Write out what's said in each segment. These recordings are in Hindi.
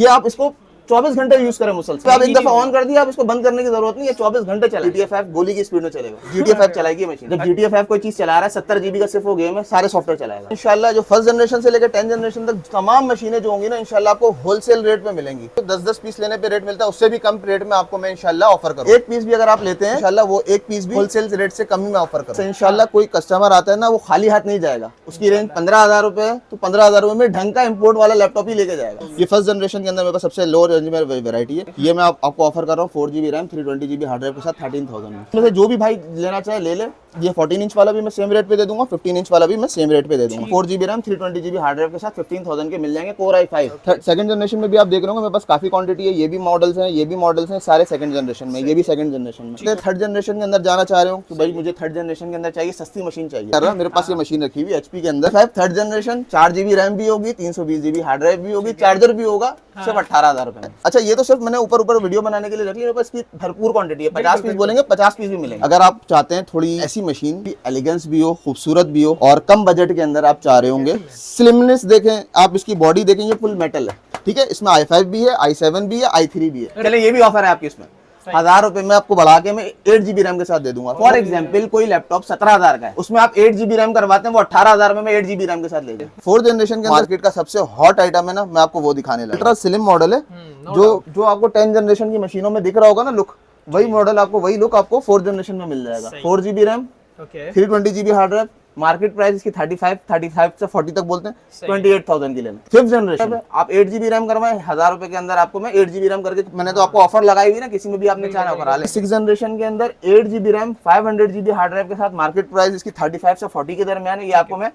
ये आप इसको 24 घंटे यूज करें मुसलसल। आप एक दफा ऑन कर दिया, आप इसको बंद करने की जरूरत नहीं है, 24 घंटे चलेगा। GTA 5 गोली की स्पीड में चलेगा। GTA 5 चलाएगी मशीन। जब GTA 5 कोई चीज चला रहा है, 70 GB का सिर्फ वो गेम है, सारे सॉफ्टवेयर चलाएगा इंशाल्लाह। जो फर्स्ट जनरेशन से लेकर 10 जनरेशन तक तमाम मशीनें जो होंगी ना इंशाल्लाह आपको होलसेल रेट में मिलेंगी। तो 10-10 पीस लेने पे रेट मिलता है, उससे भी कम रेट में आपको मैं इंशाल्लाह ऑफर करूँ। एक पीस भी अगर आप लेते हैं इंशाल्लाह वो एक पीस भी होलसेल रेट से कम ही मैं ऑफर करूँ इंशाल्लाह। कोई कस्टमर आता है ना, वो खाली हाथ नहीं जाएगा। उसकी रेंज 15,000 रुपए है, तो 15,000 रुपए में ढंग का इंपोर्ट वाला लैपटॉप ही लेके जाएगा। ये फर्स्ट जनरेशन के अंदर मेरे पास सबसे लो रेंज में वेरायटी है। ये मैं आपको ऑफर कर रहा हूँ 4GB RAM 320GB hard drive के साथ 13,000 में। तो जो भी भाई लेना चाहे ले ले। ये 14 इंच वाला भी मैं सेम रेट पे दे दूंगा, 15 इंच वाला भी मैं सेम रेट पे दे दूंगा। 4GB RAM 320GB hard drive के साथ 15,000 के मिल जाएंगे। Core i5 सेकंड जनरेशन में भी आप देख रहे हो मेरे पास काफी क्वांटिटी है। ये भी मॉडल्स हैं, ये भी मॉडल्स हैं, सारे सेकंड जनरेशन में, ये भी सेकंड जनरेशन में। थर्ड जनरेशन के अंदर जाना चाह रहे हो तो भाई मुझे थर्ड जनरेशन के अंदर चाहिए, सस्ती मशीन चाहिए। मेरे पास ये मशीन रखी हुई HP के अंदर थर्ड जनरेशन, 4GB रैम भी होगी, 320GB हार्ड ड्राइव भी होगी, चार्जर भी होगा, सिर्फ 18,000 रुपए में। अच्छा, ये तो सिर्फ मैंने ऊपर ऊपर वीडियो बनाने के लिए रख ली, मेरे पास इसकी भरपूर क्वांटिटी है। 50 पीस बोलेंगे 50 पीस भी मिलेंगे। अगर आप चाहते हैं थोड़ी ऐसी मशीन की एलिगेंस भी हो, खूबसूरत भी हो और कम बजट के अंदर आप चाह रहे होंगे, स्लिमनेस देखें, आप इसकी बॉडी देखें, ये फुल मेटल है, ठीक है। इसमें i5 भी है, i7 भी है, i3 भी है। चले ये भी ऑफर है आपकी, इसमें 1,000 रुपए में आपको बढ़ा के मैं 8GB रैम के साथ दे दूंगा। फॉर एग्जांपल कोई लैपटॉप 17,000 का है, उसमें आप 8GB रैम करवाते हैं, वो 18,000 में मैं 8GB रैम के साथ ले जाऊँ। फोर्थ जनरेशन के मार्केट का सबसे हॉट आइटम है ना, मैं आपको वो दिखाने लगा। अल्ट्रा स्लिम मॉडल है, जो आपको 10 जनरेशन की मशीनों में दिख रहा होगा ना लुक, वही मॉडल आपको, वही लुक आपको 4th जनरेशन में मिल जाएगा। 4GB RAM, 320GB hard drive. Market price इसकी 35 से 40 तक बोलते हैं, 28,000 की लेना। 5th जनरेशन आप 8GB रैम करवाएं, 1,000 रुपए के अंदर आपको मैं 8GB रैम करके, मैंने तो आपको ऑफर लगाई हुई ना, किसी में भी आपने चाहा करा ले। 6th जनरेशन के अंदर 8GB RAM 500GB hard drive के साथ मार्केट प्राइस इसकी 35 से 40 के दरमियान है। ये आपको मैं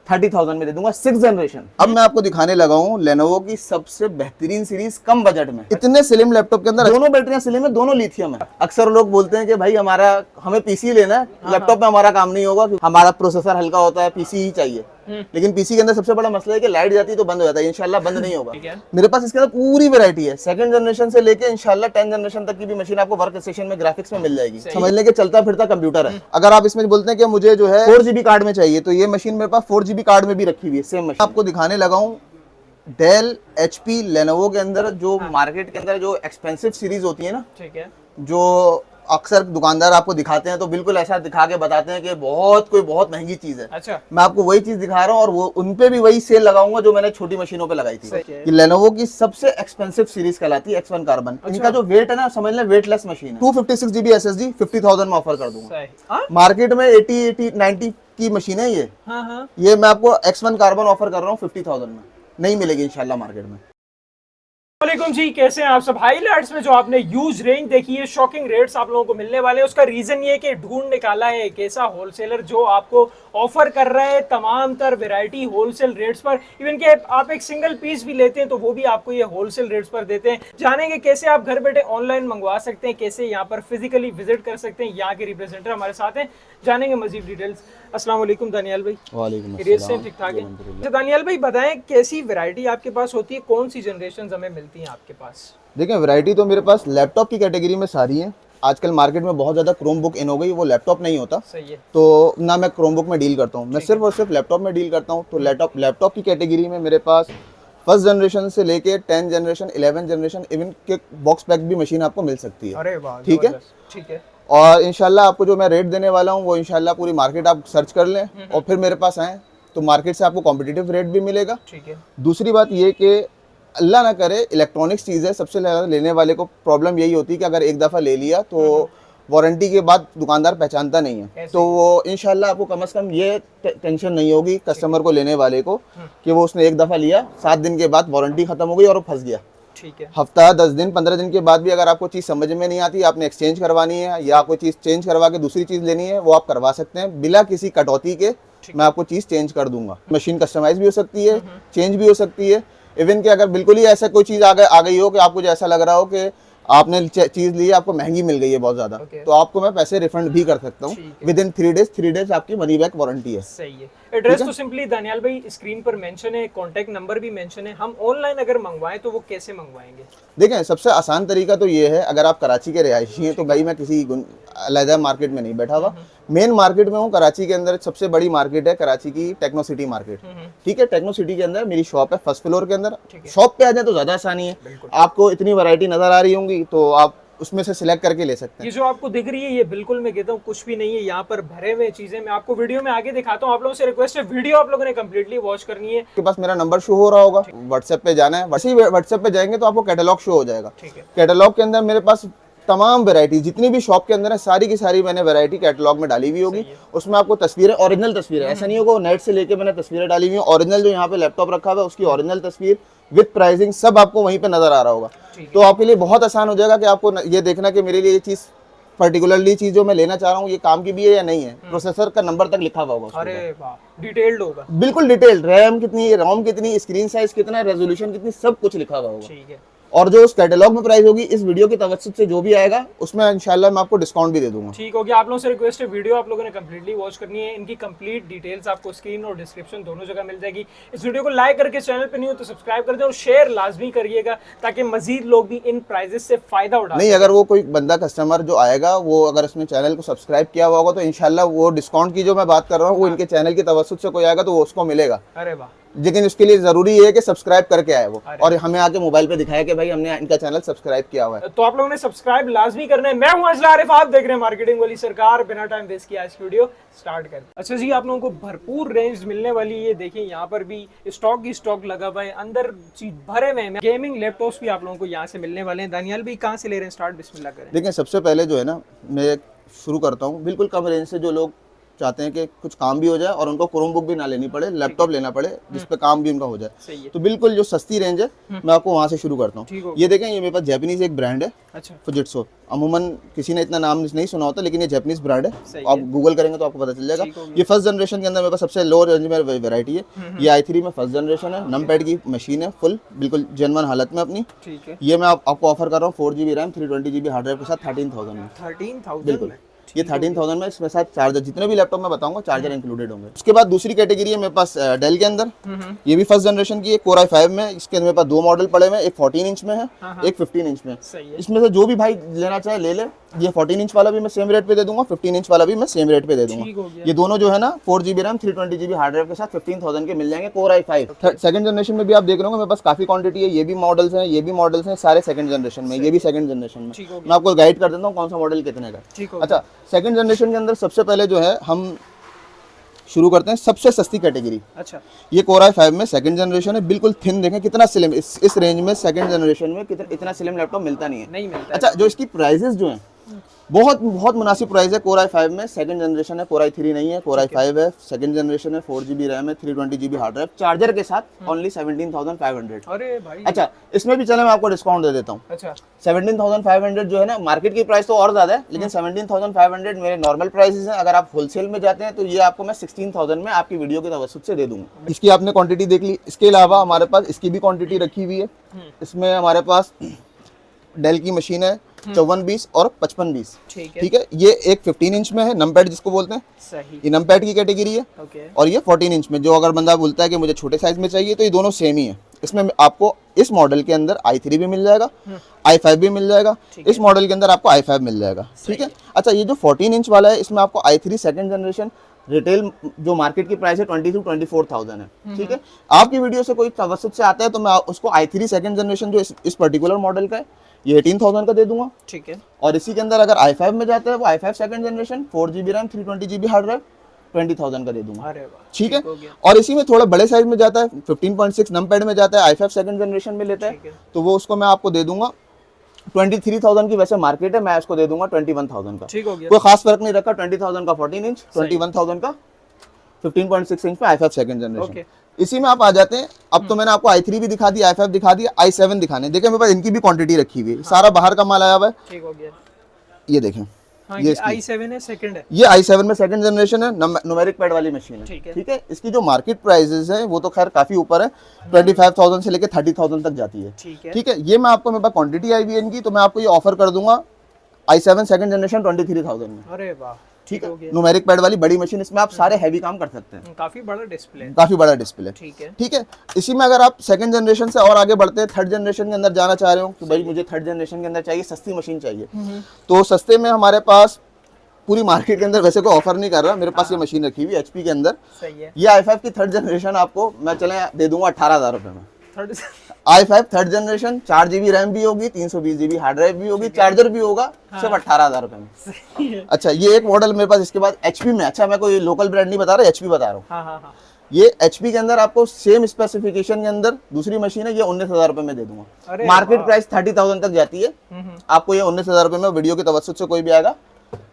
30,000 में दे दूंगा। 6th generation. अब मैं आपको दिखाने लगा हूँ लेनोवो की सबसे बेहतरीन सीरीज कम बजट में। इतने स्लिम लैपटॉप के अंदर दोनों बैटरियां स्लिम है, दोनों लिथियम है। अक्सर लोग बोलते हैं कि भाई हमें पीसी लेना है, लैपटॉप में हमारा काम नहीं होगा, हमारा प्रोसेसर हल्का होता है, पीसी ही चाहिए। लेकिन पीसी के अंदर सबसे बड़ा मसला है कि लाइट जाती है तो बंद हो जाता है। इंशाल्लाह बंद नहीं होगा। मेरे पास इसके अंदर पूरी वैरायटी है, सेकंड जनरेशन से लेके इंशाल्लाह 10 जनरेशन तक की भी मशीन आपको वर्क स्टेशन में ग्राफिक्स में मिल जाएगी। समझ लें कि चलता फिरता कंप्यूटर है। अगर आप इसमें बोलते हैं कि मुझे जो है 4GB कार्ड में चाहिए, तो ये मशीन मेरे पास 4GB कार्ड में भी रखी हुई है, सेम मशीन। आपको दिखाने लगा हूँ डेल, HP, लेनोवो के अंदर जो मार्केट के अंदर जो एक्सपेंसिव सीरीज होती है ना, ठीक है, जो अक्सर दुकानदार आपको दिखाते हैं तो बिल्कुल ऐसा दिखा के बताते हैं कि बहुत महंगी चीज है। अच्छा, मैं आपको वही चीज दिखा रहा हूँ और वो उनपे भी वही सेल लगाऊंगा जो मैंने छोटी मशीनों पे लगाई थी। कि लेनोवो की सबसे एक्सपेंसिव सीरीज कहलाती है X1 कार्बन। इनका जो वेट है ना, समझ लें वेटलेस मशीन है। 256GB SSD 50,000 में ऑफर कर दूंगा। मार्केट में 80, 90 की मशीन है ये। ये मैं आपको X1 कार्बन ऑफर कर रहा हूँ 50,000 में, नहीं मिलेगी इंशाल्लाह मार्केट में। वालेकुम जी, कैसे हैं आप सब। हाइलाइट्स में जो आपने यूज रेंज देखी है, शॉकिंग रेट्स आप लोगों को मिलने वाले हैं। उसका रीजन ये है कि ढूंढ निकाला है एक ऐसा होलसेलर जो आपको ऑफर कर रहा है तमाम तर वैरायटी होलसेल रेट्स पर। इवन के आप एक सिंगल पीस भी लेते हैं तो वो भी आपको ये होलसेल रेट्स पर देते हैं। जानेंगे कैसे आप घर बैठे ऑनलाइन मंगवा सकते हैं, कैसे यहाँ पर फिजिकली विजिट कर सकते हैं। यहाँ के रिप्रेजेंटेटिव हमारे साथ हैं, जानेंगे मजीद डिटेल्स। अस्सलाम वालेकुम दानियाल भाई। वालेकुम अस्सलाम। ठीक ठाक है। दानियाल भाई बताएं, कैसी वैरायटी आपके पास होती है, कौन सी जनरेशन हमें मिलती है आपके पास? देखिए, वैरायटी तो मेरे पास लैपटॉप की कैटेगरी में सारी है। आजकल मार्केट में बहुत ज़्यादा क्रोमबुक इन हो गई, वो लैपटॉप नहीं होता। सही है। तो ना मैं क्रोमबुक में डील करता हूँ, मैं सिर्फ और सिर्फ लैपटॉप में डील करता हूँ। तो लैपटॉप की कैटेगरी में मेरे पास फर्स्ट जनरेशन से लेके 10 जनरेशन, 11 जनरेशन, इवन के बॉक्स पैक भी मशीन आपको मिल सकती है। अरे वाह, ठीक है, ठीक है। और इंशाल्लाह आपको जो मैं रेट देने वाला हूँ वो इंशाल्लाह पूरी मार्केट आप सर्च कर लें और फिर मेरे पास आएँ तो मार्केट से आपको कॉम्पिटिटिव रेट भी मिलेगा। ठीक है। दूसरी बात ये कि अल्लाह ना करे, इलेक्ट्रॉनिक्स चीज़ है, सबसे ज़्यादा लेने वाले को प्रॉब्लम यही होती है कि अगर एक दफ़ा ले लिया तो वारंटी के बाद दुकानदार पहचानता नहीं है। तो वो इंशाल्लाह आपको कम से कम ये टेंशन नहीं होगी कस्टमर को, लेने वाले को, कि वो उसने एक दफ़ा लिया, 7 दिन के बाद वारंटी ख़त्म हो गई और वो फंस गया। ठीक है। हफ्ता, 10 दिन, 15 दिन के बाद भी अगर आपको चीज़ समझ में नहीं आती, आपने एक्सचेंज करवानी है या कोई चीज़ चेंज करवा के दूसरी चीज़ लेनी है, वो आप करवा सकते हैं बिना किसी कटौती के। मैं आपको चीज़ चेंज कर दूंगा। मशीन कस्टमाइज भी हो सकती है, चेंज भी हो सकती है। इवन कि अगर बिल्कुल ही ऐसा कोई चीज़ आ गई हो कि आपको ऐसा लग रहा हो कि आपने चीज़ ली है, आपको महंगी मिल गई है बहुत ज़्यादा, तो आपको मैं पैसे रिफंड भी कर सकता हूँ। विद इन 3 डेज आपकी मनी बैक वारंटी है। सही है। एड्रेस तो सिंपली दानियाल भाई स्क्रीन पर मेंशन है, कांटेक्ट नंबर भी मेंशन है। हम ऑनलाइन अगर मंगवाएं तो वो कैसे मंगवाएंगे? देखें, सबसे आसान तरीका तो ये है, अगर आप कराची के रहायशी हैं तो भाई मैं किसी अलहदा मार्केट में नहीं बैठा हुआ, मेन मार्केट में हूँ कराची के अंदर। सबसे बड़ी मार्केट है कराची की टेक्नो सिटी मार्केट, ठीक है। टेक्नो सिटी के अंदर मेरी शॉप है, फर्स्ट फ्लोर के अंदर। शॉप पे आ जाए तो ज्यादा आसानी है, आपको इतनी वैरायटी नजर आ रही होंगी तो आप उसमें से सिलेक्ट करके ले सकते हैं। ये जो आपको दिख रही है ये बिल्कुल मैं कहता हूँ कुछ भी नहीं है, यहाँ पर भरे हुए चीजें मैं आपको वीडियो में आगे दिखाता हूँ। आप लोगों से रिक्वेस्ट है वीडियो आप लोगों ने कंप्लीटली वॉच करनी है। आपके पास मेरा नंबर शो हो रहा होगा, व्हाट्सएप पे जाना है, वैसे ही व्हाट्सएप पे जाएंगे तो आपको कैटलॉग शो हो जाएगा। ठीक है। कैटलॉग के अंदर मेरे पास तमाम वैरायटी जितनी भी शॉप के अंदर है सारी की सारी मैंने वैरायटी कैटलॉग में डाली हुई होगी। उसमें आपको तस्वीरें, ओरिजिनल तस्वीरें, ऐसा नहीं होगा नेट से लेके मैंने तस्वीरें डाली हुई हैं। ओरिजिनल जो यहाँ पे लैपटॉप रखा हुआ है उसकी ओरिजिनल तस्वीर विद प्राइसिंग सब आपको वहीं पे नजर आ रहा होगा। तो आपके लिए बहुत आसान हो जाएगा कि आपको ये देखना कि मेरे लिए ये चीज पर्टिकुलरली चीज जो मैं लेना चाह रहा हूँ ये काम की भी है या नहीं है। प्रोसेसर का नंबर तक लिखा हुआ होगा। अरे वाह, डिटेल्ड होगा, बिल्कुल डिटेल्ड, रैम कितनी, रोम कितनी, स्क्रीन साइज कितना, रेजोल्यूशन कितनी, सब कुछ लिखा हुआ होगा। ठीक है। और जो उस कैटलॉग में प्राइस होगी इस वीडियो की तवज्जुह से जो भी आएगा उसमें इंशाल्लाह मैं आपको डिस्काउंट भी दे दूंगा। ठीक हो गया। आप लोगों से रिक्वेस्ट है वीडियो आप लोगों ने कंप्लीटली वॉच करनी है। इनकी कंप्लीट डिटेल्स आपको स्क्रीन और डिस्क्रिप्शन दोनों जगह मिल जाएगी। इस वीडियो को लाइक करके चैनल पे नहीं हो तो सब्सक्राइब कर दें और शेयर लाजमी करिएगा ताकि मजीद लोग भी इन प्राइजेस से फायदा उठा नहीं, अगर वो कोई बंदा कस्टमर जो आएगा वो अगर उसने चैनल को सब्सक्राइब किया हुआ होगा तो इंशाल्लाह वो डिस्काउंट की जो मैं बात कर रहा हूँ वो इनके चैनल की तवज्जुह से कोई आएगा तो वो उसको मिलेगा। अरे वाह, लेकिन उसके लिए जरूरी है कि सब्सक्राइब करके आए वो और हमें आके मोबाइल पे दिखाया कि भाई हमने इनका चैनल सब्सक्राइब किया हुआ है। तो आप लोगों ने सब्सक्राइब लाजमी करना है। मैं हूं अजला आरिफ, आप देख रहे हैं मार्केटिंग वाली सरकार। बिना टाइम वेस्ट किए आज की वीडियो स्टार्ट कर। अच्छा जी, आप लोगों को भरपूर रेंज मिलने वाली है। देखिए यहाँ पर भी स्टॉक ही स्टॉक लगा हुआ है, अंदर चीज भरे हुए हैं। गेमिंग लैपटॉप्स भी आप लोगों को यहाँ से मिलने वाले हैं। दानियाल भी कहाँ से ले रहे हैं स्टार्ट? बिस्मिल्लाह करें। देखिए, सबसे पहले जो है ना मैं शुरू करता हूँ बिल्कुल कम रेंज से। जो लोग चाहते हैं कि कुछ काम भी हो जाए और उनको क्रोमबुक भी ना लेनी पड़े, लैपटॉप लेना पड़े जिसपे काम भी उनका हो जाए, तो बिल्कुल जो सस्ती रेंज है मैं आपको वहां से शुरू करता हूँ। ये देखें, ये मेरे पास जापानीज एक ब्रांड है, अच्छा, फुजित्सु। अमूमन किसी ने इतना नाम नहीं सुना होता लेकिन ये जापानीज ब्रांड है। आप गूगल करेंगे तो आपको पता चल जाएगा। ये फर्स्ट जनरेशन के अंदर मेरे पास सबसे लो रेंज में वैरायटी है। ये i3 में फर्स्ट जनरेशन है, नमपैड की मशीन है, फुल बिल्कुल जेन्युइन हालत में अपनी। ये मैं आपको ऑफर कर रहा हूँ 4GB RAM 320GB hard drive के साथ 13,000 में। 13,000 बिल्कुल, ये 13,000 में, इसमें साथ चार्जर, जितने भी लैपटॉप में बताऊंगा चार्जर इंक्लूडेड होंगे। उसके बाद दूसरी कैटेगरी है मेरे पास डेल के अंदर। ये भी फर्स्ट जनरेशन की है, Core i5 में। इसके अंदर मेरे पास दो मॉडल पड़े हुए हैं, एक 14 इंच में है, एक 15 इंच में। इसमें से जो भी भाई लेना चाहे ले ले। ये 14 इंच वाला भी मैं सेम रेट पे दे दूंगा, 15 इंच वाला भी मैं सेम रेट पे दे दूंगा। ये दोनों जो है ना 4GB RAM 320GB hard drive के साथ 15,000 के मिल जाएंगे। Core i5 सेकंड जनरेशन में भी आप देख रहे होंगे मेरे पास काफी क्वांटिटी है। ये भी मॉडल्स हैं, ये भी मॉडल्स हैं, सारे सेकंड जनरेशन में, ये भी सेकंड जनरेशन में। मैं आपको गाइड कर देता हूँ कौन सा मॉडल कितने का। अच्छा, सेकंड जनरेशन के अंदर सबसे पहले जो है हम शुरू करते हैं सबसे सस्ती कैटेगरी। अच्छा, ये Core i5 में सेकंड जनरेशन है, बिल्कुल थिन। देखें कितना स्लिम, इस रेंज में सेकंड जनरेशन में इतना स्लिम लैपटॉप मिलता नहीं है, नहीं मिलता। अच्छा, जो इसकी प्राइसेस जो हैं बहुत बहुत मुनासिब प्राइस है। Core i5 में सेकंड जनरेशन है, Core i3 नहीं है, Core i5 है, सेकंड जनरेशन है, 4GB रैम है, 320GB हार्ड ड्राइव, चार्जर के साथ ओनली 17,500। अरे भाई, अच्छा, इसमें भी चले मैं आपको डिस्काउंट दे देता हूँ। अच्छा, 17,500 जो है ना, मार्केट की प्राइस तो और ज्यादा है लेकिन 17,500 मेरे नॉर्मल प्राइसेस हैं। अगर आप होलसेल में जाते हैं तो ये आपको मैं 16,000 में आपकी वीडियो की तवज्जुह से दे दूंगा। इसकी आपने क्वांटिटी देख ली। इसके अलावा हमारे पास इसकी भी क्वांटिटी रखी हुई है। इसमें हमारे पास डेल की मशीन है 5420 और 5520। ठीक है, ये एक 15 इंच में है, नमपैड जिसको बोलते हैं, सही, ये नमपैड की कैटेगरी है। और ये 14 इंच में, जो अगर बंदा बोलता है कि मुझे छोटे साइज में चाहिए तो ये दोनों सेम ही है। इसमें आपको इस मॉडल के अंदर i3 भी मिल जाएगा, i5 भी मिल जाएगा, इस मॉडल के अंदर आपको i5 मिल जाएगा। ठीक है। अच्छा, ये जो 14 इंच वाला है इसमें आपको i3 सेकंड जनरेशन रिटेल जो मार्केट की प्राइस है 20 to 24,000 है। ठीक है, आपकी वीडियो से कोई तवज्जुह से आता है तो मैं उसको i3 सेकंड जनरेशन जो इस पर्टिकुलर मॉडल का है ये 18,000 का दे दूंगा। ठीक है। और इसी के अंदर अगर i5 में जाते हैं वो i5 second generation 4GB RAM 320GB hard drive 20,000 का दे दूंगा। अरे वाह, ठीक है। और इसी में थोड़ा बड़े साइज में जाता है, 15.6 नमपैड में जाता है, i5 सेकंड जनरेशन में लेता है तो वो उसको मैं आपको दे दूंगा 23,000 की। वैसे मार्केट है, मैं उसको दे दूंगा 21,000 का। ठीक हो गया, कोई खास फर्क नहीं रखा। 20,000 का 14 इंच, 21,000 का 15.6 इंच पे i5 सेकंड जनरेशन। इसी में आप आ जाते हैं। अब तो मैंने आपको i3 भी दिखा दी, i5 दिखा दिया, i7 दिखाने। देखिए मेरे पास इनकी भी क्वांटिटी रखी हुई है। सारा बाहर का माल आया हुआ है। ठीक हो गया, ये देखें। हाँ, ये i7 है, सेकंड है। ये i7 में सेकंड जनरेशन है, न्यूमेरिक पैड वाली मशीन है। ठीक है। इसकी जो मार्केट प्राइसेस है वो तो खैर काफी ऊपर है, 25,000 से लेके 30,000 तक जाती है। ठीक है। ये मैं आपको, मेरे पास क्वांटिटी आई हुई है इनकी, तो मैं आपको ये ऑफर कर दूंगा i7 सेकंड जनरेशन 23,000 में। अरे वाह, ठीक है, न्यूमेरिक पैड वाली बड़ी मशीन, इसमें आप सारे हैवी काम कर सकते हैं। काफी बड़ा डिस्प्ले, काफी बड़ा डिस्प्ले, ठीक है। ठीक है। इसी में अगर आप सेकंड जनरेशन से और आगे बढ़ते हैं, थर्ड जनरेशन के अंदर जाना चाह रहे हो कि भाई मुझे थर्ड जनरेशन के अंदर चाहिए, सस्ती मशीन चाहिए, तो सस्ते में हमारे पास पूरी मार्केट के अंदर वैसे कोई ऑफर नहीं कर रहा, मेरे पास ये मशीन रखी हुई एचपी के अंदर। सही है। ये i5 की थर्ड जनरेशन आपको मैं चले दे दूंगा 18,000 रुपए में। Third i5 third generation, 4 GB RAM भी होगी, 320 GB हार्ड ड्राइव भी होगी, चार्जर भी होगा, सिर्फ 18,000 रुपए में। सही है। अच्छा, ये एक मॉडल मेरे पास। इसके बाद एचपी में, अच्छा मैं कोई लोकल ब्रांड नहीं बता रहा, एचपी बता रहा हूँ। हाँ हाँ हाँ। ये एचपी के अंदर आपको सेम स्पेसिफिकेशन के अंदर दूसरी मशीन है, ये 19,000 रुपए में दे दूंगा। अरे मार्केट प्राइस 30,000 तक जाती है, आपको ये 19,000 रुपए में वीडियो के तवज्जुद से कोई भी आएगा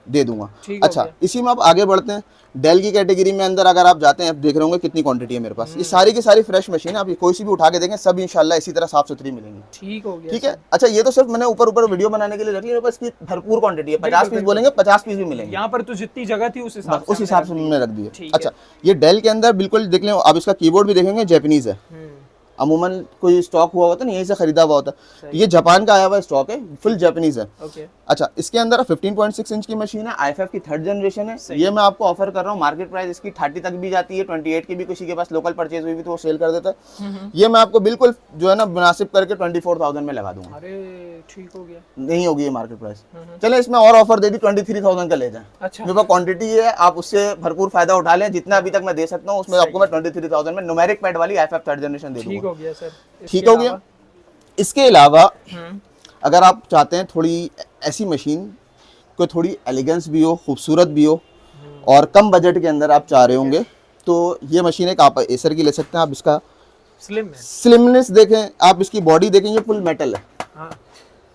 दे दूंगा। अच्छा, इसी में आप आगे बढ़ते हैं, डेल की कैटेगरी में अंदर अगर आप जाते हैं, आप देख रहे होंगे कितनी क्वांटिटी है मेरे पास। ये सारी की सारी फ्रेश मशीन है, आप कोई सी भी उठा के देखें, सब इंशाल्लाह इसी तरह साफ सुथरी मिलेंगी। ठीक हो गया, ठीक है। अच्छा, ये तो सिर्फ मैंने ऊपर ऊपर वीडियो बनाने के लिए रखी है, मेरे पास इसकी भरपूर क्वांटिटी है। 50 पीस बोलेंगे 50 पीस भी मिलेंगे। यहाँ पर तो जितनी जगह थी उस हिसाब से मैंने रख दी है। अच्छा, ये डेल के अंदर बिल्कुल देख लें आप, इसका कीबोर्ड भी देखेंगे जापानीज है। अमूमन कोई स्टॉक हुआ होता है ना, यहीं से खरीदा हुआ होता है, ये जापान का आया हुआ स्टॉक है, फुल जापानीज है। अच्छा, इसके अंदर 15.6 इंच की मशीन है, i5 की थर्ड जनरेशन है। ये मैं आपको ऑफर कर रहा हूँ, मार्केट प्राइस इसकी 30 तक भी जाती है, 28 की भी किसी के पास लोकल परचेज हुई भी तो वो सेल कर देता है। ये मैं आपको बिल्कुल जो है ना मुनासिब करके 24,000 में लगा दूंगा। अरे ठीक हो गया, नहीं होगी ये मार्केट प्राइस। चले इसमें और ऑफर दे दी, 23,000 का ले जाए। अच्छा, मेरे पास क्वांटिटी है, आप उससे भरपूर फायदा उठा लें, जितना अभी तक मैं दे सकता हूँ उसमें आपको मैं 23,000 में न्यूमेरिक पैड वाली i5 थर्ड जनरेशन दे दूंगा। ठीक हो गया सर। ठीक हो गया। इसके अलावा अगर आप चाहते हैं थोड़ी ऐसी मशीन को थोड़ी एलिगेंस भी हो, खूबसूरत भी हो और कम बजट के अंदर आप चाह रहे होंगे, तो ये मशीन एक आप एसर की ले सकते हैं। आप इसका स्लिमनेस देखें, आप इसकी बॉडी देखें, ये फुल मेटल है। हाँ,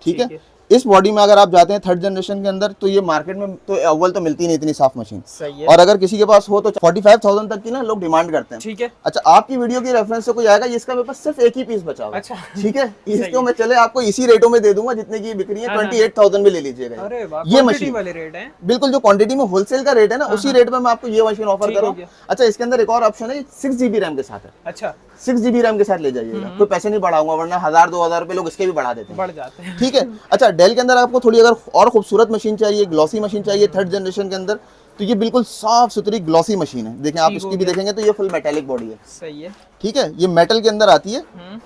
ठीक है। इस बॉडी में अगर आप जाते हैं थर्ड जनरेशन के अंदर, तो ये मार्केट में तो अव्वल तो मिलती नहीं इतनी साफ मशीन। सही है। और अगर किसी के पास हो तो 45,000 तक की ना लोग डिमांड करते हैं। ठीक है। अच्छा, आपकी वीडियो की रेफरेंस से कोई आएगा, इसका मेरे पास सिर्फ एक ही पीस बचा हुआ। अच्छा, ठीक है, इसको मैं चले आपको इसी रेटों में दे दूंगा जितने की बिक्री है, 28,000 में ले लीजिएगा। अरे वाह, ये मशीन वाले रेट है बिल्कुल जो क्वांटिटी में होलसेल का रेट है ना, उसी रेट में मैं आपको ये मशीन ऑफर कर रहा हूँ। अच्छा, इसके अंदर एक और ऑप्शन है, 6 GB रैम के साथ है। अच्छा, 6 GB रैम के साथ ले जाइएगा, कोई पैसे नहीं बढ़ाऊंगा, वरना 1,000-2,000 रुपए लोग इसके भी बढ़ा देते हैं, बढ़ जाते हैं। ठीक है। अच्छा, डेल के अंदर आपको थोड़ी अगर और खूबसूरत मशीन चाहिए, ग्लॉसी मशीन चाहिए थर्ड जनरेशन के अंदर, तो ये बिल्कुल साफ सुथरी ग्लॉसी मशीन है। देखें आप इसकी भी देखेंगे तो ये फुल मेटेलिक बॉडी है। सही है। ठीक है, ये मेटल के अंदर आती है।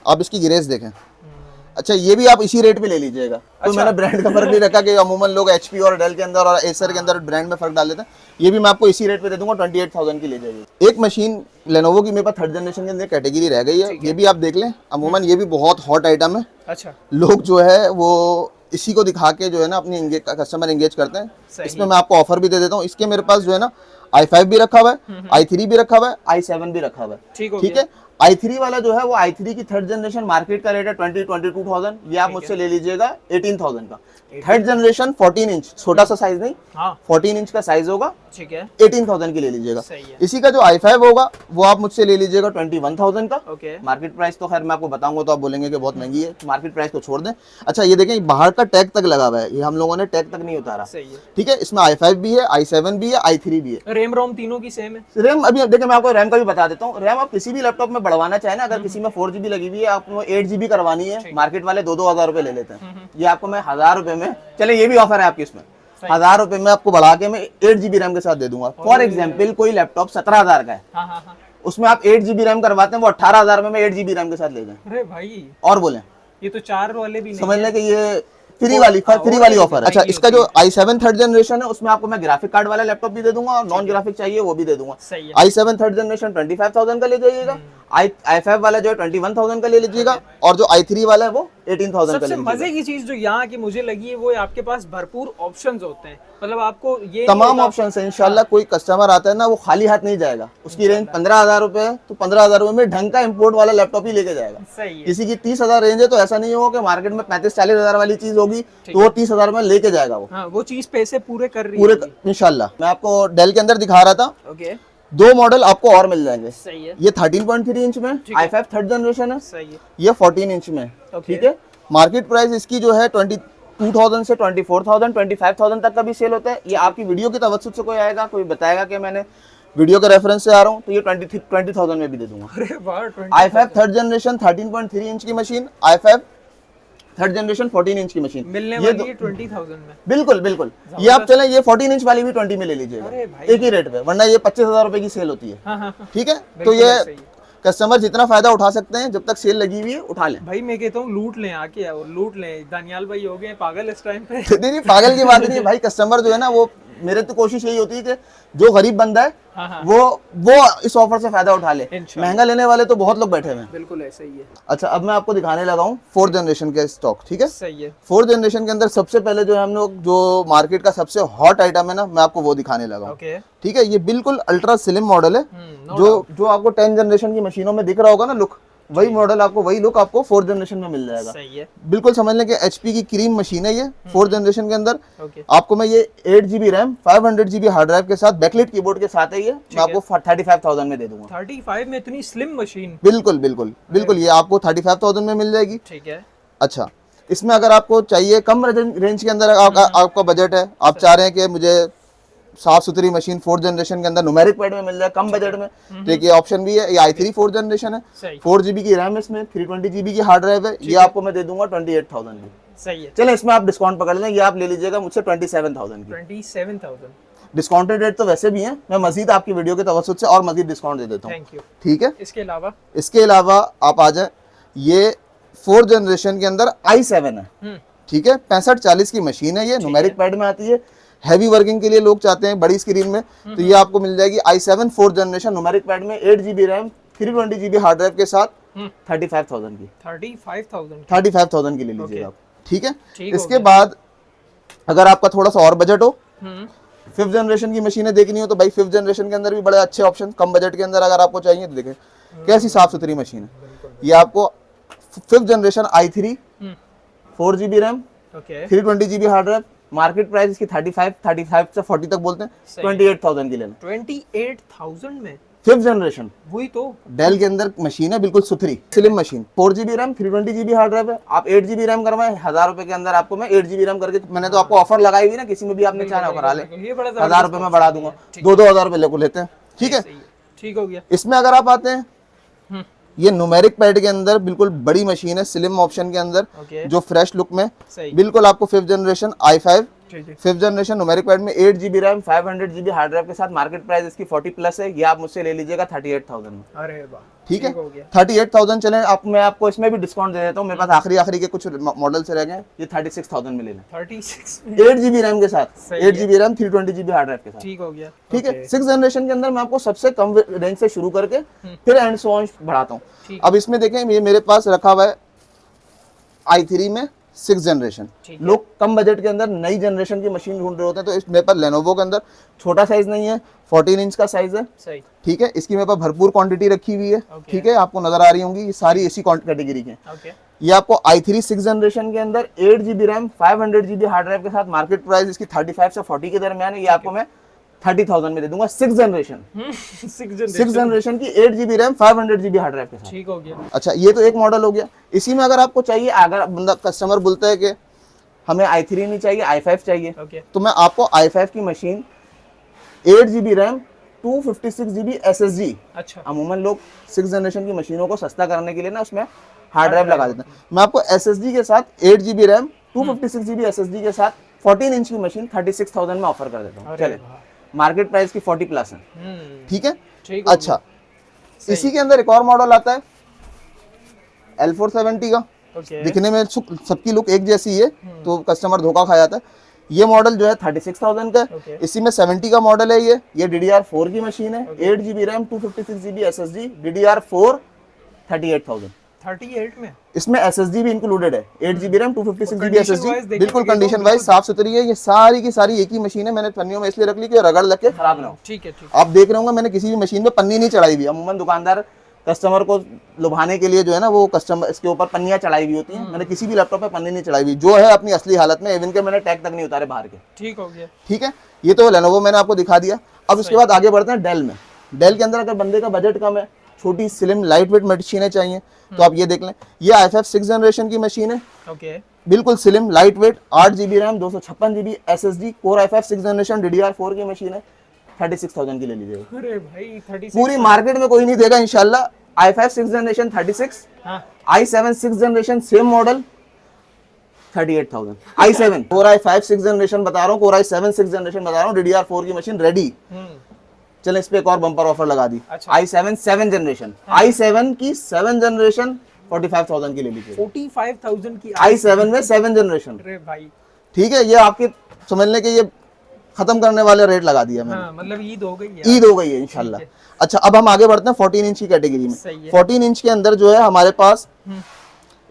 आप इसकी ग्रेस देखें। अच्छा, ये भी आप इसी रेट पे ले लीजिएगा। तो मैंने ब्रांड का फर्क नहीं रखा कि अमूमन लोग एचपी और डेल के अंदर और एसर के अंदर ब्रांड में फर्क डाल देते हैं। ये भी मैं आपको इसी रेट पे दे दूंगा, 28,000 की ले जाइए। एक मशीन लेनोवो की मेरे पास थर्ड जनरेशन के अंदर कैटेगरी रह गई है, ये भी आप देख लें। अमूमन ये भी बहुत हॉट आइटम है। अच्छा, लोग जो है वो इसी को दिखा के जो है ना अपनी कस्टमर एंगेज करते हैं। इसमें मैं आपको ऑफर भी दे देता हूँ। इसके मेरे पास जो है ना i5 भी रखा हुआ है, i3 भी रखा हुआ है, i7 भी रखा हुआ है। ठीक है। i3 वाला जो है वो i3 की थर्ड जनरेशन मार्केट का रेट है 22,000। ये आप मुझसे ले लीजिएगा 18,000 का। थर्ड जनरेशन 14 इंच, छोटा सा साइज नहीं, 14 इंच का साइज होगा। ठीक है, 18,000 की ले लीजिएगा। इसी का जो i5 होगा वो आप मुझसे ले लीजिएगा 21,000 का। मार्केट प्राइस तो खैर मैं आपको बताऊंगा तो आप बोलेंगे कि बहुत महंगी है, मार्केट प्राइस को छोड़ दें। अच्छा, ये देखें बाहर का टैग तक लगा हुआ है, ये हम लोगों ने टैग तक नहीं उतारा। ठीक है, इसमें i5 भी है, i7 भी है, i3 भी है। रैम रोम तीनों की सेम है। रैम अभी देखिए मैं आपको रैम का भी बता देता हूँ। रैम आप किसी भी लैपटॉप में बढ़वाना चाहे ना, अगर किसी में 4 GB लगी हुई है, आपको 8 GB करवानी है, मार्केट वाले 2-2 हज़ार रुपए ले लेते हैं। ये आपको मैं 1,000 रुपए में, चले ये भी ऑफर है आपकी, इसमें 1,000 रुपए में आपको बढ़ा के मैं 8 GB रैम के साथ दे दूंगा। फॉर एग्जाम्पल कोई लैपटॉप 17,000 का है, उसमें आप 8 GB रैम करवाते हैं, वो 18,000 में 8 GB रैम के साथ ले जाएं। अरे भाई, और बोले ये तो 4 वाले भी नहीं समझ लें कि ये फ्री वाली ऑफर है। अच्छा, इसका जो i7 थर्ड जनरेशन है उसमें आपको मैं ग्राफिक कार्ड वाला लैपटॉप भी दे दूंगा और नॉन ग्राफिक चाहिए वो भी दे दूंगा। i7 थर्ड जनरेशन 25,000 का ले जाइएगा, i5 वाला जो है 21,000 का ले लीजिएगा, और जो i3 वाला है वो 18,000 का ले लीजिएगा। मजे की चीज जो यहाँ की मुझे लगी है वो आपके पास भरपूर ऑप्शंस होते हैं, मतलब आपको ये तमाम ऑप्शन है। इंशाल्लाह कोई कस्टमर आता है ना वो खाली हाथ नहीं जाएगा। उसकी रेंज 15,000 रुपए है तो 15,000 रुपए में ढंग का इंपोर्ट वाला लैपटॉप ही लेके जाएगा। सही है। किसी की 30,000 रेंज है तो ऐसा नहीं होगा कि मार्केट में 35-40 हजार वाली चीज होगी तो वो 30,000 में लेके जाएगा। वो चीज पैसे पूरे कर रही है इंशाल्लाह। मैं आपको डेल के अंदर दिखा रहा था, 2 मॉडल आपको और मिल जाएंगे। सही है। ये 13.3 इंच में i5 थर्ड जनरेशन है। सही है। ये 14 इंच में। ठीक है, मार्केट प्राइस इसकी जो है 22,000 से 24,000 25,000 तक का भी सेल होता है। ये आपकी वीडियो की तवज्जुद से कोई आएगा, कोई बताएगा कि मैंने वीडियो के रेफरेंस से आ रहा हूँ, तो ये 20,000 में भी दे दूंगा। अरे वाह, i5 थर्ड जनरेशन 13.3 इंच की machine, i5 third generation 14 inch की मशीन मिलने ये वाली है 20,000 में। बिल्कुल बिल्कुल, ये आप चलें ये 14 इंच वाली भी 20 में ले लीजिएगा अरे भाई। एक ही रेट पे, वरना ये 25,000 रुपए की सेल होती है। हाँ हाँ हाँ। ठीक है, तो बिल्कुल ये ऐसे ही है। कस्टमर जितना फायदा उठा सकते हैं, जब तक सेल लगी हुई है उठा लें। भाई मैं कहता हूँ लूट लें आके, और लूट लें। दानियाल भाई हो गए पागल इस टाइम पे। नहीं नहीं, पागल की बात नहीं है भाई, कस्टमर जो है ना वो, मेरे तो कोशिश यही होती है कि जो गरीब बंदा है हाँ हाँ। वो इस ऑफर से फायदा उठा ले। इंशाल्लाह। महंगा लेने वाले तो बहुत लोग बैठे हुए हैं। बिल्कुल ऐसे ही है। अच्छा, अब मैं आपको दिखाने लगा हूँ फोर्थ जनरेशन के स्टॉक। ठीक है, सही है। फोर्थ जनरेशन के अंदर सबसे पहले जो है हम लोग, जो मार्केट का सबसे हॉट आइटम है ना, मैं आपको वो दिखाने लगा हूँ। ओके। ठीक है, ये बिल्कुल अल्ट्रा स्लिम मॉडल है। no जो आपको 10 जनरेशन की मशीनों में दिख रहा होगा ना लुक, वही मॉडल आपको, वही लुक आपको फोर्थ जनरेशन में मिल जाएगा। सही है। बिल्कुल समझ लें कि एचपी की क्रीम मशीन है ये फोर्थ जनरेशन के अंदर। ओके। आपको मैं ये 8 GB RAM 500 GB hard drive के साथ बैकलाइट कीबोर्ड के साथ है ये, मैं आपको 35,000 में दे दूंगा। 35 में इतनी स्लिम मशीन? बिल्कुल बिल्कुल बिल्कुल, ये आपको 35,000 में मिल जाएगी। ठीक है। अच्छा, इसमें अगर आपको चाहिए कम रेंज के अंदर आपका बजट है, आप चाह रहे हैं कि मुझे साफ सुथरी मशीन फोर्थ जनरेशन के अंदर न्यूमेरिक पैड में मिल जाए कम बजट में, तो एक ये ऑप्शन भी है। ये i3 फोर्थ जनरेशन है, सही। 4 GB की रैम है इसमें, 320 GB की हार्ड ड्राइव है। ये आपको मैं दे दूंगा 28,000 की। सही है। चलें, इसमें आप डिस्काउंट पकड़ लें, ये आप ले लीजिएगा मुझसे 27,000 की। 27,000। डिस्काउंटेड रेट तो वैसे भी है, मैं मजीद आपकी वीडियो के तवज्जुह से और मजीद डिस्काउंट दे देता हूँ। Thank you. ठीक है, इसके अलावा आप आ जाए, ये फोर्थ जनरेशन के अंदर i7 है। ठीक है, 6540 की मशीन है, ये न्यूमेरिक पैड में आती है। हैवी वर्किंग के लिए लोग चाहते हैं बड़ी स्क्रीन में, तो ये आपको मिल जाएगी i7 fourth generation numeric pad में, 8 GB RAM 320 GB hard drive के साथ 35,000 की। 35,000 की ले लीजिएगा आप। ठीक है, इसके बाद अगर आपका थोड़ा सा और बजट हो, फिफ्थ जनरेशन की मशीनें देखनी हो, तो भाई फिफ्थ जनरेशन के अंदर भी बड़े अच्छे ऑप्शन कम बजट के अंदर अगर आपको चाहिए, तो देखें कैसी साफ सुथरी मशीन है। ये आपको fifth generation i3 4 GB RAM 320 GB hard drive, market price इसकी 35 से 40 तक बोलते हैं, 28,000 की लेना। 28,000 में फिफ्थ जनरेशन, वही तो डेल के अंदर मशीन है, बिल्कुल सुथरी slim machine. 4 GB RAM 320 GB hard drive है। आप 8 GB रैम करवाएं 1000 रुपए के अंदर, आपको मैं 8 GB रैम करके, मैंने तो आपको ऑफर लगाई हुई ना, किसी में भी आपने चाहा करा ले, 1000 रुपए में बढ़ा दूंगा, 2,000 रुपए लेको लेते हैं। ठीक है, ठीक हो गया। इसमें अगर आप आते हैं, ये न्यूमेरिक पैड के अंदर बिल्कुल बड़ी मशीन है, स्लिम ऑप्शन के अंदर, जो फ्रेश लुक में बिल्कुल आपको fifth generation i5 fifth generation numeric pad में 8 GB RAM 500 GB hard drive के साथ, मार्केट प्राइस इसकी 40+ है। ये आप मुझसे ले लीजिएगा 38,000 में। अरे वाह, ठीक है, 38,000 चले आप, मैं आपको इसमें भी डिस्काउंट दे देता हूँ, मेरे पास आखिरी के कुछ मॉडल से रह गए, ये 36,000 में ले लें। 36 8 GB रैम के साथ, 8 GB RAM 320 GB hard drive के साथ। ठीक हो गया। ठीक है, सिक्स जनरेशन के अंदर मैं आपको सबसे कम रेंज से शुरू करके फिर एंड सो ऑन बढ़ाता हूँ। अब इसमें देखें, ये मेरे पास रखा हुआ है i3 में 6 जनरेशन। लोग कम बजट के अंदर नई जनरेशन की मशीन ढूंढ रहे होते हैं, तो इस मेरे पास लेनोवो के अंदर छोटा साइज नहीं है, 14 इंच का साइज है। सही। ठीक है, इसकी मेरे पास भरपूर क्वांटिटी रखी हुई है। ठीक है, आपको नजर आ रही होंगी, ये सारी इसी कैटेगरी के। ये आपको i3 6 जनरेशन के अंदर 8 GB RAM 500 GB hard drive के साथ, मार्केट प्राइस इसकी 35 से 40 के दरमियान है। ये आपको मैं 30,000 में दे दूंगा। 6 जनरेशन 6 जनरेशन की 8 GB RAM 500 GB hard drive के साथ। ठीक हो गया। अच्छा, ये तो एक मॉडल हो गया। इसी में अगर आपको चाहिए, अगर बंदा कस्टमर बोलता है कि हमें i3 नहीं चाहिए, i5 चाहिए, तो मैं आपको i5 की machine 8 GB RAM 256 GB SSD। अच्छा, अमूमन लोग 6 जनरेशन की मशीनों को सस्ता करने के लिए ना उसमें हार्ड ड्राइव लगा देते हैं, मैं आपको SSD के साथ 8 GB रैम 256 GB SSD के साथ 14 इंच की मशीन 36,000 में ऑफर कर देता हूँ। चले, मार्केट प्राइस की 40+ है। ठीक है, अच्छा, इसी के अंदर एक और मॉडल आता है L470 का। दिखने में सबकी लुक एक जैसी है, तो कस्टमर धोखा खा जाता है। ये मॉडल जो है 36,000 का है। इसी में 70 का मॉडल है। ये DDR4 की मशीन है, 8 GB RAM 256 GB SSD, DDR4 38,000। 38 में इसमें SSD भी इंक्लूडेड है, 8 GB रैम 256 GB SSD, बिल्कुल कंडीशन वाइज साफ सुथरी है। ये सारी की सारी एक ही मशीन है, मैंने पन्नियों में इसलिए रख ली कि रगड़ लग के खराब ना हो। ठीक है, आप देख रहे होंगे मैंने किसी भी मशीन पे पन्नी नहीं चढ़ाई हुई। अमूमन दुकानदार कस्टमर को लुभाने के लिए जो है ना, वो कस्टमर इसके ऊपर पन्नियां चढ़ाई हुई होती हैं। मैंने किसी भी लैपटॉप पे पन्नी नहीं चढ़ाई हुई, जो है अपनी असली हालत में, इवन के मैंने टैग तक नहीं उतारे बाहर के। ठीक हो गया। ठीक है, ये तो लेनोवो मैंने आपको दिखा दिया। अब उसके बाद आगे बढ़ते हैं डेल में। डेल के अंदर अगर बंदे का बजट कम है, छोटी स्लिम लाइट वेट मशीनें चाहिए, तो आप ये देख लें। ये i5 6 जनरेशन की मशीन है, बिल्कुल slim light weight, 8 GB RAM 256 GB SSD, core i5 6 generation DDR4 की मशीन है, 36,000 की ले लीजिएगा। अरे भाई 36 पूरी मार्केट में कोई नहीं देगा इंशाल्लाह। i5 6 generation 36, i7 6 generation same model 38,000। i7 Core i5 6th generation बता रहा हूँ, Core i7 6th जनरेशन बता रहा हूँ, DDR4 की मशीन रेडी। चलें इस पे एक और बम्पर ऑफर लगा दी। अच्छा। i7 7th जनरेशन, i7 की 7th जनरेशन 45,000 की ले लीजिए। 45,000 की i7 में 7th जनरेशन। अरे भाई, ठीक है, ये आपके समझने के ये खत्म करने वाले रेट लगा दिया मैंने। हाँ, मतलब ईद हो गई है। ईद हो गई है इंशाल्लाह। अच्छा, अब हम आगे बढ़ते हैं 14 इंच की कैटेगरी में। सही है। 14 इंच के अंदर जो है हमारे पास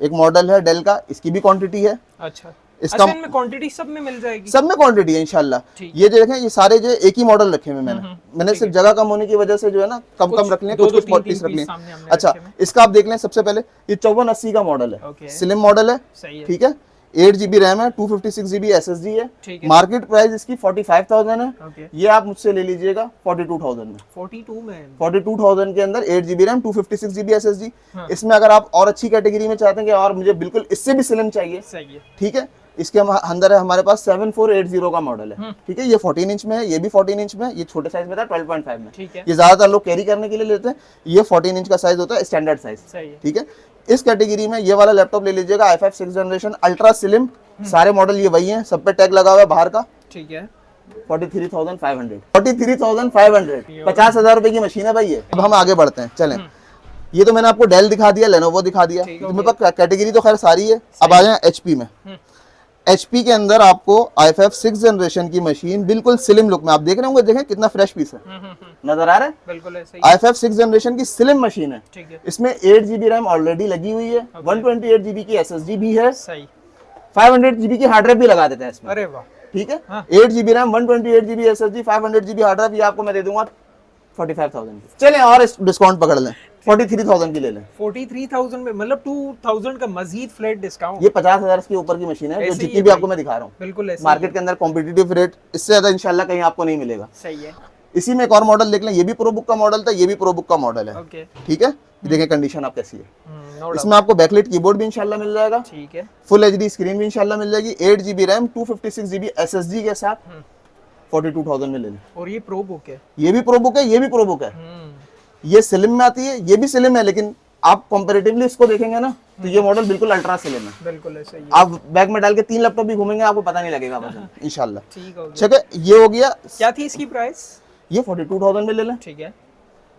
एक मॉडल है डेल का, इसकी भी क्वांटिटी है। अच्छा, इसका अच्छा, इनमें क्वांटिटी सब में मिल जाएगी? सब में क्वांटिटी है इंशाल्लाह। ठीक। ये जो देखें, ये सारे जो एक ही मॉडल रखे हुए मैंने सिर्फ जगह कम होने की वजह से जो है ना कम कम रख लिए, कुछ कुछ पीस रख लिए। अच्छा, इसका आप देख लें सबसे पहले, ये 5480 का मॉडल है, स्लिम मॉडल है। सही है। ठीक है, 8 GB रैम है, 256 GB SSD है। मार्केट प्राइस इसकी 45,000 है। ये आप मुझसे ले लीजिएगा 42,000 में। 42,000 के अंदर 8 GB रैम, 256 GB SSD। इसमें अगर आप और अच्छी कैटेगरी में चाहते हैं कि और मुझे बिल्कुल इससे भी स्लिम चाहिए, सही है, ठीक है, इसके अंदर है हमारे पास 7480 का मॉडल है। ठीक है, ये 14 इंच में है, ये भी 14 इंच में है, ये छोटे साइज में था 12.5 में। ठीक है, ये ज्यादातर लोग कैरी करने के लिए लेते हैं। ये 14 इंच का साइज होता है, स्टैंडर्ड साइज। ठीक है, इस कैटेगरी में ये वाला लैपटॉप ले लीजिएगा, i5 6th generation ultra slim. सारे मॉडल ये वही हैं, सब पे टैग लगा हुआ है बाहर का। ठीक है, 43,500 50,000 रुपए की मशीन है भाई ये। अब हम आगे बढ़ते हैं, चलें। ये तो मैंने आपको डेल दिखा दिया, लेनोवो दिखा दिया, मेरे पास कैटेगरी तो खैर सारी है। अब आ जाए HP में। HP के अंदर आपको i5 6th जनरेशन की मशीन बिल्कुल स्लिम लुक में, आप देख रहे होंगे, देखें कितना फ्रेश पीस है, नजर आ रहा है, बिल्कुल ऐसे ही। i5 6th जनरेशन की स्लिम मशीन है। ठीक है, इसमें 8 GB रैम ऑलरेडी लगी हुई है, 128 GB की SSD भी है, सही, 500 GB की हार्ड ड्राइव भी लगा देते हैं इसमें। अरे वाह, ठीक है, 8 GB RAM, 128 GB SSD, 500 GB hard drive, ये आपको मैं दे दूंगा 45,000 की। चलें और डिस्काउंट पकड़ लें, 43,000 की ले लें। 43,000 में मतलब 2,000 का मजीद फ्लैट डिस्काउंट। ये 50,000 के ऊपर की मशीन है, जो जितनी भी आपको मैं दिखा रहा हूँ, बिल्कुल मार्केट के अंदर कॉम्पिटिटिव रेट इससे ज्यादा इंशाल्लाह कहीं आपको नहीं मिलेगा। सही है। इसी में एक और मॉडल देख लें, ये भी प्रो बुक का मॉडल था, ये भी प्रो बुक का मॉडल है। ठीक है, देखें कंडीशन आप कैसी है। इसमें आपको बैकलाइट कीबोर्ड भी इंशाल्लाह मिल जाएगा। ठीक है, फुल HD स्क्रीन भी इंशाल्लाह मिल जाएगी, 8 GB रैम, 256 GB SSD के साथ 42,000 में ले लें। और ये प्रो बुक है, ये भी प्रो बुक है, ये भी प्रो बुक है। ये स्लिम में आती है, ये भी स्लिम है, लेकिन आप कंपैरेटिवली इसको देखेंगे ना तो ये मॉडल बिल्कुल अल्ट्रा स्लिम है। बिल्कुल ऐसा ही है। आप बैग में डाल के 3 लैपटॉप भी घूमेंगे, आपको पता नहीं लगेगा वजन इंशाल्लाह। ठीक है, ये हो गया। क्या थी इसकी प्राइस? ये 42,000 में ले लें। ठीक है,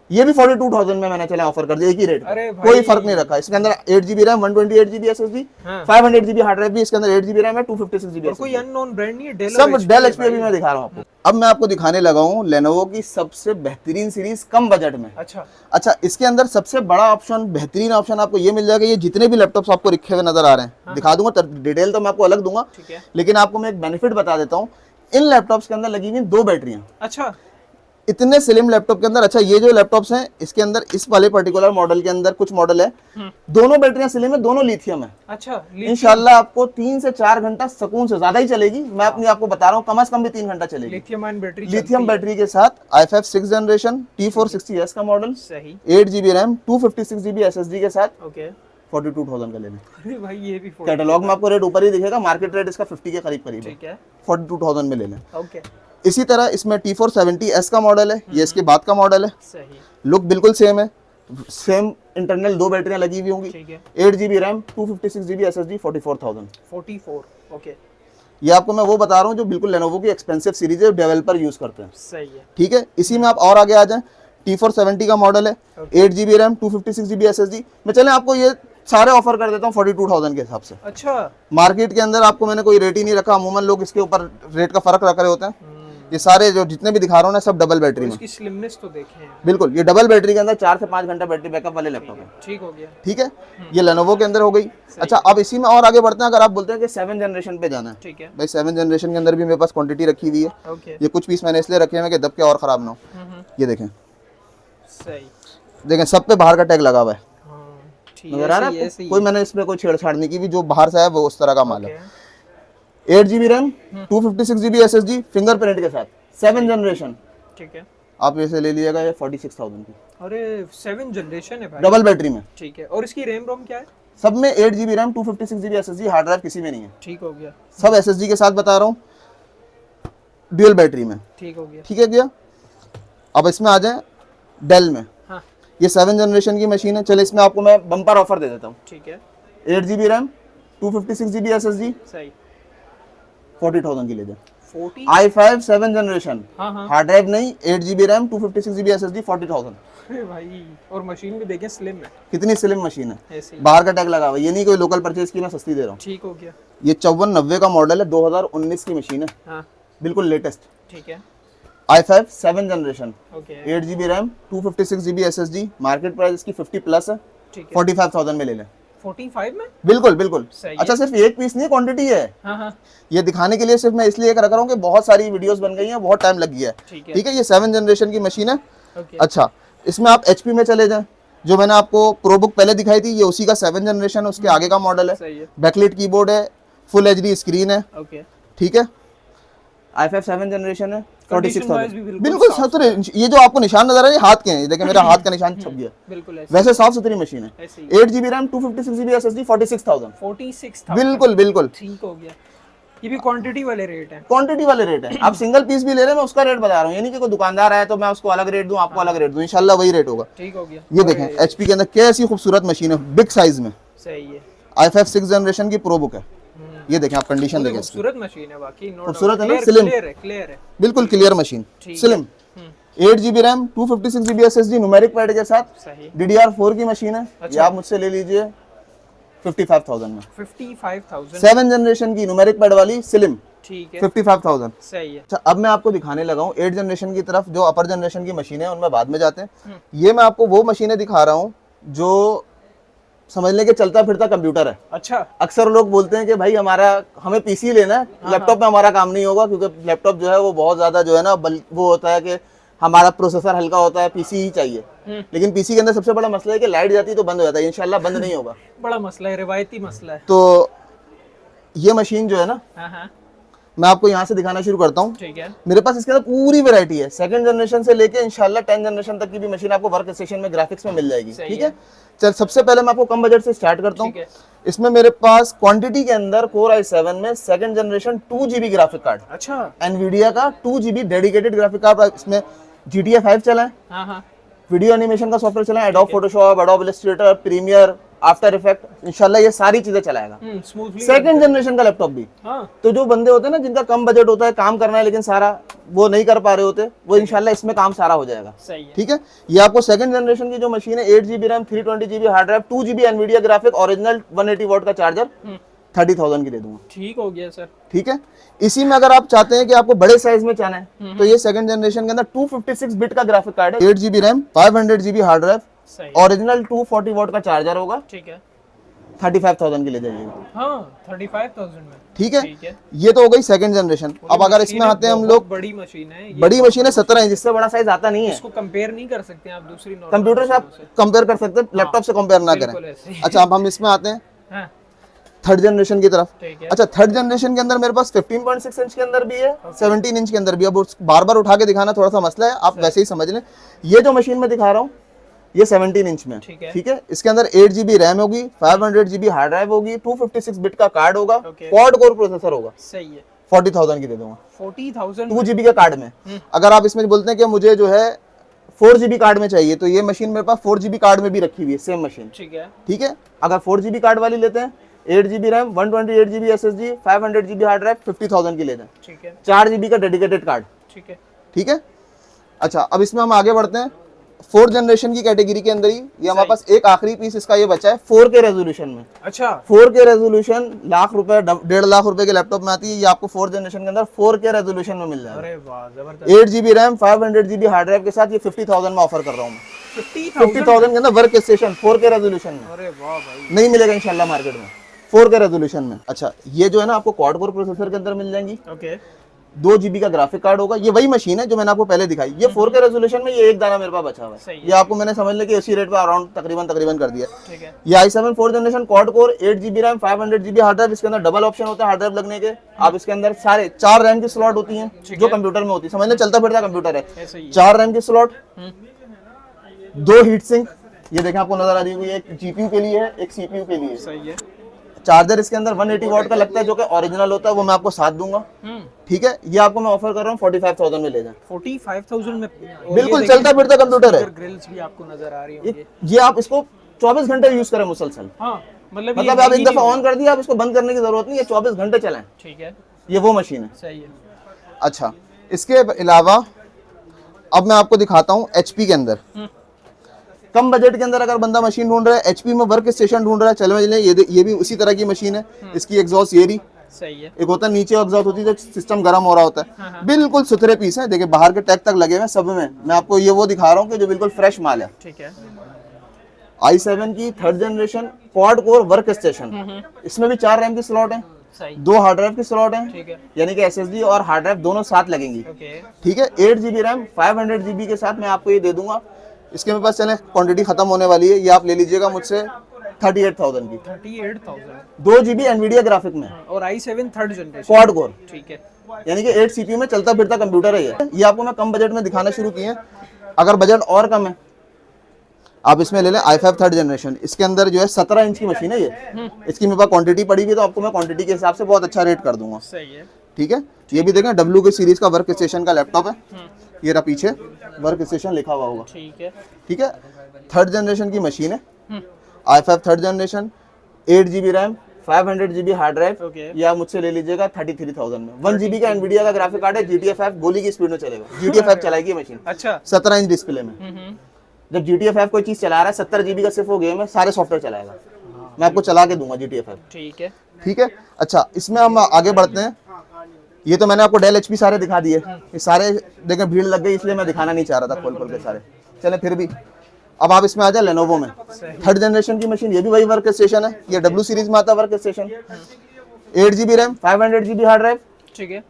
ये भी 42,000 में मैंने चला ऑफर कर दिया, एक ही रेट, कोई फर्क नहीं रखा। इसके अंदर 8 GB RAM, 128 GB SSD, 500 GB hard drive भी इसके अंदर, 8 GB रैम है, 256 GB SSD। कोई अननोन ब्रांड नहीं है, डेल सब डेल HP भी मैं दिखा रहा हूँ आपको। अब मैं आपको दिखाने लगा हूँ लेनोवो की सबसे बेहतरीन सीरीज कम बजट में। अच्छा, इसके अंदर सबसे बड़ा ऑप्शन, बेहतरीन ऑप्शन आपको ये मिल जाएगा। ये जितने भी लैपटॉप्स आपको रखे हुए नजर आ रहे हैं, दिखा दूंगा, डिटेल तो मैं आपको अलग दूंगा, लेकिन आपको मैं एक बेनिफिट बता देता हूँ। इन लैपटॉप्स के अंदर लगी हुई 2 बैटरियां। अच्छा, इतने स्लिम लैपटॉप के अंदर। अच्छा, ये जो लैपटॉप्स हैं इसके अंदर, इस वाले पर्टिकुलर मॉडल के अंदर कुछ मॉडल है, दोनों बैटरियां स्लिम है, दोनों लिथियम है। अच्छा, इंशाल्लाह आपको 3 से 4 घंटा सुकून से, ज्यादा ही चलेगी, मैं अपनी आपको बता रहा हूँ, कम से कम भी 3 घंटा चलेगी। लिथियम बैटरी के साथ i5 6th जनरेशन T460S का मॉडल, सही, 8 GB रैम, 256 GB SSD के साथ 42,000 का ले लें। अरे भाई, ये भी कैटलॉग में आपको रेट ऊपर ही दिखेगा, मार्केट रेट इसका 50 के करीब करीब है। 42,000 में ले लें। इसी तरह इसमें T470S का मॉडल है, ये इसके बाद का मॉडल है। सही, लुक बिल्कुल सेम है, सेम इंटरनल 2 बैटरियां लगी हुई होंगी, 8 GB RAM, 256 GB SSD, 44,000। Okay, ये आपको मैं वो बता रहा हूँ जो बिल्कुल लेनोवो की एक्सपेंसिव सीरीज है, डेवलपर यूज करते हैं। सही है, ठीक है। इसी में आप और आगे आ जाएं, T470 का मॉडल है, 8 GB रैम, 256 GB SSD। मैं चलें आपको ये सारे ऑफर कर देता हूँ 42,000 के हिसाब से। अच्छा, मार्केट के अंदर आपको मैंने कोई रेट ही नहीं रखा, अमूमन लोग इसके ऊपर रेट का फर्क रख रहे होते हैं। ये सारे जो जितने भी दिखा रहा हूँ ना, सब डबल बैटरी में। इसकी स्लिमनेस तो देखें, बिल्कुल ये डबल बैटरी के अंदर 4 से 5 घंटा बैटरी बैकअप वाले लैपटॉप है। ठीक हो गया, ठीक है, ये लेनोवो के अंदर हो गई। अच्छा, अब इसी में और आगे बढ़ते हैं। अगर आप बोलते हैं कि 7th जनरेशन पे जाना है, ठीक है भाई, 7th जनरेशन के अंदर भी मेरे पास क्वांटिटी रखी हुई है। ये कुछ पीस मैंने इसलिए रखे हैं कि दब के और खराब ना हो। ये देखें, सही, देखें सब पे बाहर का टैग लगा हुआ है, नजर आ रहा है आपको? कोई मैंने इसमें कोई छेड़छाड़ नहीं की भी, जो बाहर से है वो उस तरह का माल है। 8 GB RAM, 256 GB SSD, fingerprint के साथ, 7th जनरेशन। ठीक है, आप इसे ले लीजिएगा, ये 46,000 की। अरे 7th जनरेशन है भाई, डबल बैटरी में। ठीक है, और इसकी रैम रोम क्या है? सब में 8 GB RAM, 256 GB SSD, hard drive किसी में नहीं है। ठीक हो गया, सब SSD के साथ बता रहा हूँ, ड्यूअल बैटरी में। ठीक हो गया, ठीक है गया। अब इसमें आ जाए डेल में। हाँ, ये 7th जनरेशन की मशीन है। चले इसमें आपको मैं बम्पर ऑफर दे देता हूँ। ठीक है, 8 GB रैम, 256 GB SSD सही 40,000 की ले जाए। 40 i5 7 जनरेशन, हाँ हाँ हार्ड ड्राइव नहीं, 8 GB रैम, 256 GB SSD 40,000। अरे भाई, और मशीन भी देखें स्लिम है कितनी स्लिम मशीन है, ऐसे ही। बाहर का टैग लगा हुआ है, ये नहीं कोई लोकल परचेज की मैं सस्ती दे रहा हूँ। ठीक हो गया। ये 5490 का मॉडल है, 2019 की मशीन है, हाँ बिल्कुल लेटेस्ट। ठीक है i5 7 generation, okay 8 GB RAM, 256 GB SSD, market price इसकी 50 प्लस है, ठीक है 45,000 में ले लें। 45 में बिल्कुल बिल्कुल। सही है। अच्छा, सिर्फ एक पीस नहीं, क्वांटिटी है, हाँ हाँ ये दिखाने के लिए सिर्फ मैं इसलिए रख रहा हूँ कि बहुत सारी वीडियोस बन गई हैं, बहुत टाइम लग गया है। ठीक है ठीक है, ये 7 जनरेशन की मशीन है। ओके अच्छा, इसमें आप HP में चले जाएं, जो मैंने आपको प्रो बुक पहले दिखाई थी, ये उसी का 7 जनरेशन है, उसके आगे का मॉडल है। सही है बैकलाइट कीबोर्ड है, फुल HD स्क्रीन है। ओके ठीक है, i5 7 जनरेशन है, Condition wise 46,000 भी बिल्कुल बिल्कुल साफ 70 इंच। ये जो आपको निशान नजर आ रहा है, ये हाथ के हैं, ये देखें मेरा हाथ का निशान छप गया। बिल्कुल ऐसे वैसे साफ सुथरी मशीन है। ऐसे ही 8 GB रैम, 256 GB SSD 46,000। 46,000 बिल्कुल बिल्कुल ठीक हो गया। ये भी क्वांटिटी वाले रेट हैं। क्वांटिटी वाले रेट है। आप सिंगल पीस भी ले रहे हैं, मैं उसका रेट बता रहा हूँ, ये नहीं कि कोई दुकानदार आया तो मैं उसको अलग रेट दूं, आपको अलग रेट दूं, इंशाल्लाह वही रेट होगा। ठीक हो गया। ये देखें HP के अंदर कैसी खूबसूरत मशीन है, बिग साइज में। सही है। i5 6 जनरेशन की प्रो बुक है। ये देखें आप, कंडीशन देखें इसकी, खूबसूरत मशीन है वाकई, नो खूबसूरत है ना, डाउट। slim। क्लियर है बिल्कुल क्लियर मशीन, ठीक slim. 8 GB RAM, 256 GB SSD, numeric pad के साथ, सही। DDR4 की मशीन है। ये अच्छा। आप मुझसे ले लीजिए 55,000 में। 55,000 7 जनरेशन की न्यूमेरिक पैड वाली स्लिम, ठीक है 55,000। सही है। अच्छा, अब मैं आपको दिखाने लगा हूँ 8 जनरेशन की तरफ, जो अपर जनरेशन की मशीन है उनमें बाद में जाते हैं। ये मैं आपको वो मशीनें दिखा रहा हूँ जो समझ लें कि चलता फिरता कंप्यूटर है। अच्छा अक्सर लोग बोलते हैं कि भाई हमें पीसी लेना है, लैपटॉप में हमारा काम नहीं होगा, क्योंकि लैपटॉप जो है वो बहुत ज्यादा जो है ना, वो होता है कि हमारा प्रोसेसर हल्का होता है, पीसी ही चाहिए। लेकिन पीसी के अंदर सबसे बड़ा मसला है कि लाइट जाती है तो बंद हो जाता है, इंशाल्लाह बंद नहीं होगा। बड़ा मसला है, रिवायती मसला है। तो ये मशीन जो है ना, हाँ हाँ मैं आपको यहाँ से दिखाना शुरू करता हूँ। ठीक है मेरे पास इसके अंदर पूरी वैरायटी है, 2nd जनरेशन से लेके इंशाल्लाह 10 जनरेशन तक की भी मशीन आपको वर्क स्टेशन में ग्राफिक्स में मिल जाएगी। सही ठीक है, चल सबसे पहले मैं आपको कम बजट से स्टार्ट करता हूँ। ठीक है। इसमें मेरे पास क्वांटिटी के अंदर Core i7 में 2nd generation 2 GB graphic card, अच्छा एनवीडिया का 2 GB डेडिकेटेड ग्राफिक कार्ड, इसमें GTA 5 चला है, हाँ हाँ वीडियो एनिमेशन का सॉफ्टवेयर चला है, Adobe Photoshop, Adobe Illustrator, Premiere, After Effect, इंशाल्लाह ये सारी चीजें चलाएगा। स्मूथली 2nd जनरेशन का लैपटॉप भी। हाँ तो जो बंदे होते हैं ना, जिनका कम बजट होता है, काम करना है लेकिन सारा वो नहीं कर पा रहे होते, वो इंशाल्लाह इसमें काम सारा हो जाएगा। सही है। ठीक है, ये आपको 2nd जनरेशन की जो मशीन है, 8 GB RAM, 320 GB hard drive, 2 GB Nvidia graphic, original 180 what का चार्जर, 30,000 की दे दूंगा। ठीक हो गया सर। ठीक है, इसी में अगर आप चाहते हैं कि आपको बड़े साइज में चाहना है, तो ये 2nd जनरेशन के अंदर 256 बिट का ग्राफिक कार्ड है, 8 GB RAM, 500 GB hard drive, सही ओरिजिनल 240 वॉट का चार्जर होगा, ठीक है। 35,000 की ले जाइएगा। हाँ 35,000 में ठीक है, ठीक है। ये तो हो गई 2nd जनरेशन। अब अगर इसमें आते हैं हम लोग, बड़ी मशीन है ये, बड़ी मशीन है 17 इंच, इससे बड़ा साइज आता नहीं है। इसको कंपेयर नहीं कर सकते आप दूसरी नॉर्मल कंप्यूटर से आप कंपेयर कर सकते हैं, लैपटॉप से कंपेयर ना बिल्कुल करें। ऐसे ही। अच्छा, अब हम इसमें आते हैं हाँ 3rd जनरेशन की तरफ। ठीक है अच्छा, 3rd जनरेशन के अंदर मेरे पास 15.6 इंच के अंदर भी है, 17 इंच के अंदर भी है। अब बार बार उठा के दिखाना थोड़ा सा मसला है, आप वैसे ही समझ लें। ये जो मशीन में दिखा रहा हूँ, ये 17 इंच में। ठीक है। ठीक है, इसके अंदर 8 GB रैम होगी, 500 GB हार्ड ड्राइव होगी, 256 बिट का कार्ड होगा, Okay. क्वाड कोर प्रोसेसर होगा। सही है। 40,000 की दे दूंगा, 40,000 2 GB के कार्ड में। अगर आप इसमें बोलते हैं कि मुझे जो है 4 GB कार्ड में चाहिए, तो ये मशीन मेरे पास 4 GB कार्ड में भी रखी हुई है, सेम मशीन। ठीक है ठीक है, अगर 4 GB कार्ड वाली लेते हैं, 8 GB RAM, 128 GB SSD, 500 GB hard drive, 50,000 की लेते हैं, ठीक है 4 GB का डेडिकेटेड कार्ड। ठीक है ठीक है, अच्छा अब इसमें हम आगे बढ़ते हैं 4th जनरेशन की कैटेगरी के अंदर ही। ये हमारे पास एक आखिरी पीस इसका ये बचा है 4K रेजोल्यूशन में। अच्छा 4K रेजोल्यूशन लाख रुपए, 1.5 लाख रुपए के लैपटॉप में आती है, ये आपको 4th जनरेशन के अंदर 4K रेजोल्यूशन में मिल जाएगा। अरे वाह जबरदस्त। 8 GB RAM, 500 GB hard drive के साथ ये 50,000 में ऑफर कर रहा हूँ मैं। 50,000 के अंदर वर्क स्टेशन 4K रेजोल्यूशन में अरे वाह भाई नहीं मिलेगा इंशाल्लाह मार्केट में, 4K रेजोल्यूशन में। अच्छा, ये जो है ना आपको क्वाड कोर प्रोसेसर के अंदर मिल जाएंगी, ओके 2 GB का ग्राफिक कार्ड होगा। ये वही मशीन है जो मैंने आपको पहले दिखाई, ये 4K रेजोल्यूशन में, ये एक दाना मेरे पास बचा हुआ सही है, है। ये आपको मैंने समझ लिया कि इसी रेट पे अराउंड तकरीबन कर दिया। ठीक है ये i7 4th generation quad core, 8 GB RAM, 500 GB hard drive, इसके अंदर डबल ऑप्शन होता है हार्ड ड्राइव लगने के। आप इसके अंदर सारे 4 रैम की स्लॉट होती हैं जो कंप्यूटर में होती है, समझ लें चलता फिरता कंप्यूटर है। ऐसे ही 4 रैम की स्लॉट, 2 हीट सिंक, ये देखें आपको नजर आ रही होगी, एक GPU के लिए है, एक CPU के लिए है। सही है। चार्जर इसके अंदर 180 वॉट का लगता है, जो कि ओरिजिनल होता है, वो मैं आपको साथ दूंगा। ठीक है, ये आपको मैं ऑफर कर रहा हूँ 45,000 में ले जाएं। 45,000 में बिल्कुल चलता फिरता कंप्यूटर है। ग्रिल्स भी आपको नजर आ रही ये, होंगी। ये आप इसको 24 घंटे यूज करें मुसलसल, हाँ मतलब आप एक दफा ऑन कर दिया, आप इसको बंद करने की जरूरत नहीं है, 24 घंटे चलाएं। ठीक है, ये वो मशीन है। सही है। अच्छा, इसके अलावा अब मैं आपको दिखाता हूँ एचपी के अंदर, कम बजट के अंदर अगर बंदा मशीन ढूंढ रहा है, एचपी में वर्क स्टेशन ढूंढ रहा है, चले ये भी उसी तरह की मशीन है। इसकी एग्जॉस्ट ये रही, सही है। एक होता है नीचे एग्जॉस्ट होती है जो सिस्टम गर्म हो रहा होता है। बिल्कुल सुथरे पीस है, देखिए बाहर के टैग तक लगे हुए हैं सब में। मैं आपको ये वो दिखा रहा हूँ कि जो बिल्कुल फ्रेश माल है। ठीक है, i7 की 3rd generation quad core work station, इसमें भी 4 रैम की स्लॉट है, सही। 2 हार्ड ड्राइव की स्लॉट है, ठीक है, यानी कि एसएसडी और हार्ड ड्राइव दोनों साथ लगेंगी। ओके, ठीक है, 8 GB रैम 500 GB के साथ मैं आपको ये दे दूंगा। इसके मेरे पास चले क्वांटिटी खत्म होने वाली है, ये आप ले लीजिएगा मुझसे 38,000 की। 38,000 2 GB एनवीडिया ग्राफिक में और i7 3rd generation. Quad core, ठीक है, यानी कि 8 CPU में चलता फिरता कंप्यूटर है ये आपको मैं कम बजट में दिखाना शुरू किए हैं। अगर बजट और कम है, आप इसमें ले लें i5 3rd जनरेशन। इसके अंदर जो है 17 इंच की मशीन है ये। इसकी मेरे पास क्वांटिटी पड़ी हुई है, तो आपको मैं क्वांटिटी के हिसाब से बहुत अच्छा रेट कर दूंगा। सही है। ठीक है, ये भी देखें W के सीरीज का वर्क स्टेशन का लैपटॉप है। ये रहा पीछे वर्क स्टेशन लिखा हुआ होगा। ठीक है, ठीक है, 3rd जनरेशन की मशीन है, i5 3rd generation, 8 GB RAM 500 GB hard drive. Okay, या मुझसे ले लीजिएगा 33,000 में। 1 GB का एनवीडिया का ग्राफिक कार्ड है, GTA 5 गोली की स्पीड में चलेगा। GTA 5 चलाएगी ये मशीन, अच्छा, 17 इंच डिस्प्ले में। जब GTA 5 कोई चीज चला रहा है, 70 GB का सिर्फ वो गेम है, सारे सॉफ्टवेयर चलाएगा। मैं आपको चला के दूंगा GTA 5। ठीक है, ठीक है, अच्छा इसमें हम आगे बढ़ते हैं। ये तो मैंने आपको डेल HP सारे दिखा दिए, ये सारे देखें भीड़ लग गई इसलिए मैं दिखाना नहीं चाह रहा था खोल खोल के सारे। चले फिर भी अब आप इसमें आ जाए लेनोवो में 3rd जनरेशन की मशीन, ये भी वही वर्क स्टेशन है, ये W सीरीज में आता है work station. 8 GB RAM 500 GB hard drive, ठीक है,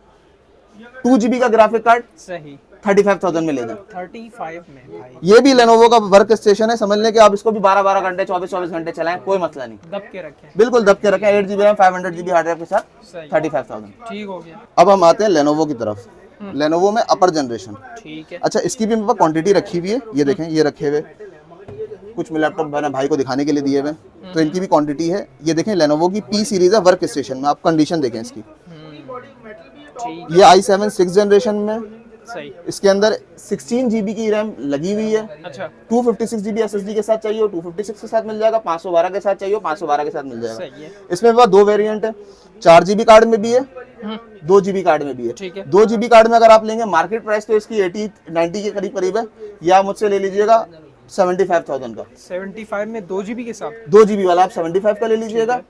2 GB का ग्राफिक कार्ड, सही। 35,000 में ले जाए। 35 में भाई, ये भी लेनोवो का वर्क स्टेशन है, समझ लें कि आप इसको भी 12-12 घंटे 24-24 घंटे चलाएं, कोई मसला नहीं, दब के रखें। बिल्कुल दब के रखें। 8 GB RAM 500 GB hard drive के साथ सही, 35,000। ठीक हो गया। अब हम आते हैं लेनोवो की तरफ। लेनोवो में अपर जनरेशन, ठीक है, अच्छा इसकी भी मेरे पास क्वांटिटी रखी हुई है। ये देखें, ये रखे हुए कुछ लैपटॉप मैंने भाई को दिखाने के लिए दिए हुए, तो इनकी भी क्वांटिटी है। ये देखें लेनोवो की P सीरीज है वर्क स्टेशन में, आप कंडीशन देखें इसकी। ठीक, ये i7 6th जनरेशन में, सही, इसके अंदर 16 GB की रैम लगी हुई है। अच्छा, 256 GB SSD के साथ चाहिए 256 के साथ मिल जाएगा, 512 के साथ चाहिए 512 के साथ मिल जाएगा। सही है, इसमें मेरे पास 2 वेरिएंट है, 4 GB कार्ड में भी है, 2 GB कार्ड में भी है। ठीक है, 2 GB कार्ड में अगर आप लेंगे मार्केट प्राइस तो इसकी 80-90 के करीब करीब है, या आप मुझसे ले लीजिएगा 75,000 का। 75 में 2 GB के साथ। 2 GB वाला आप 75 का ले लीजिएगा,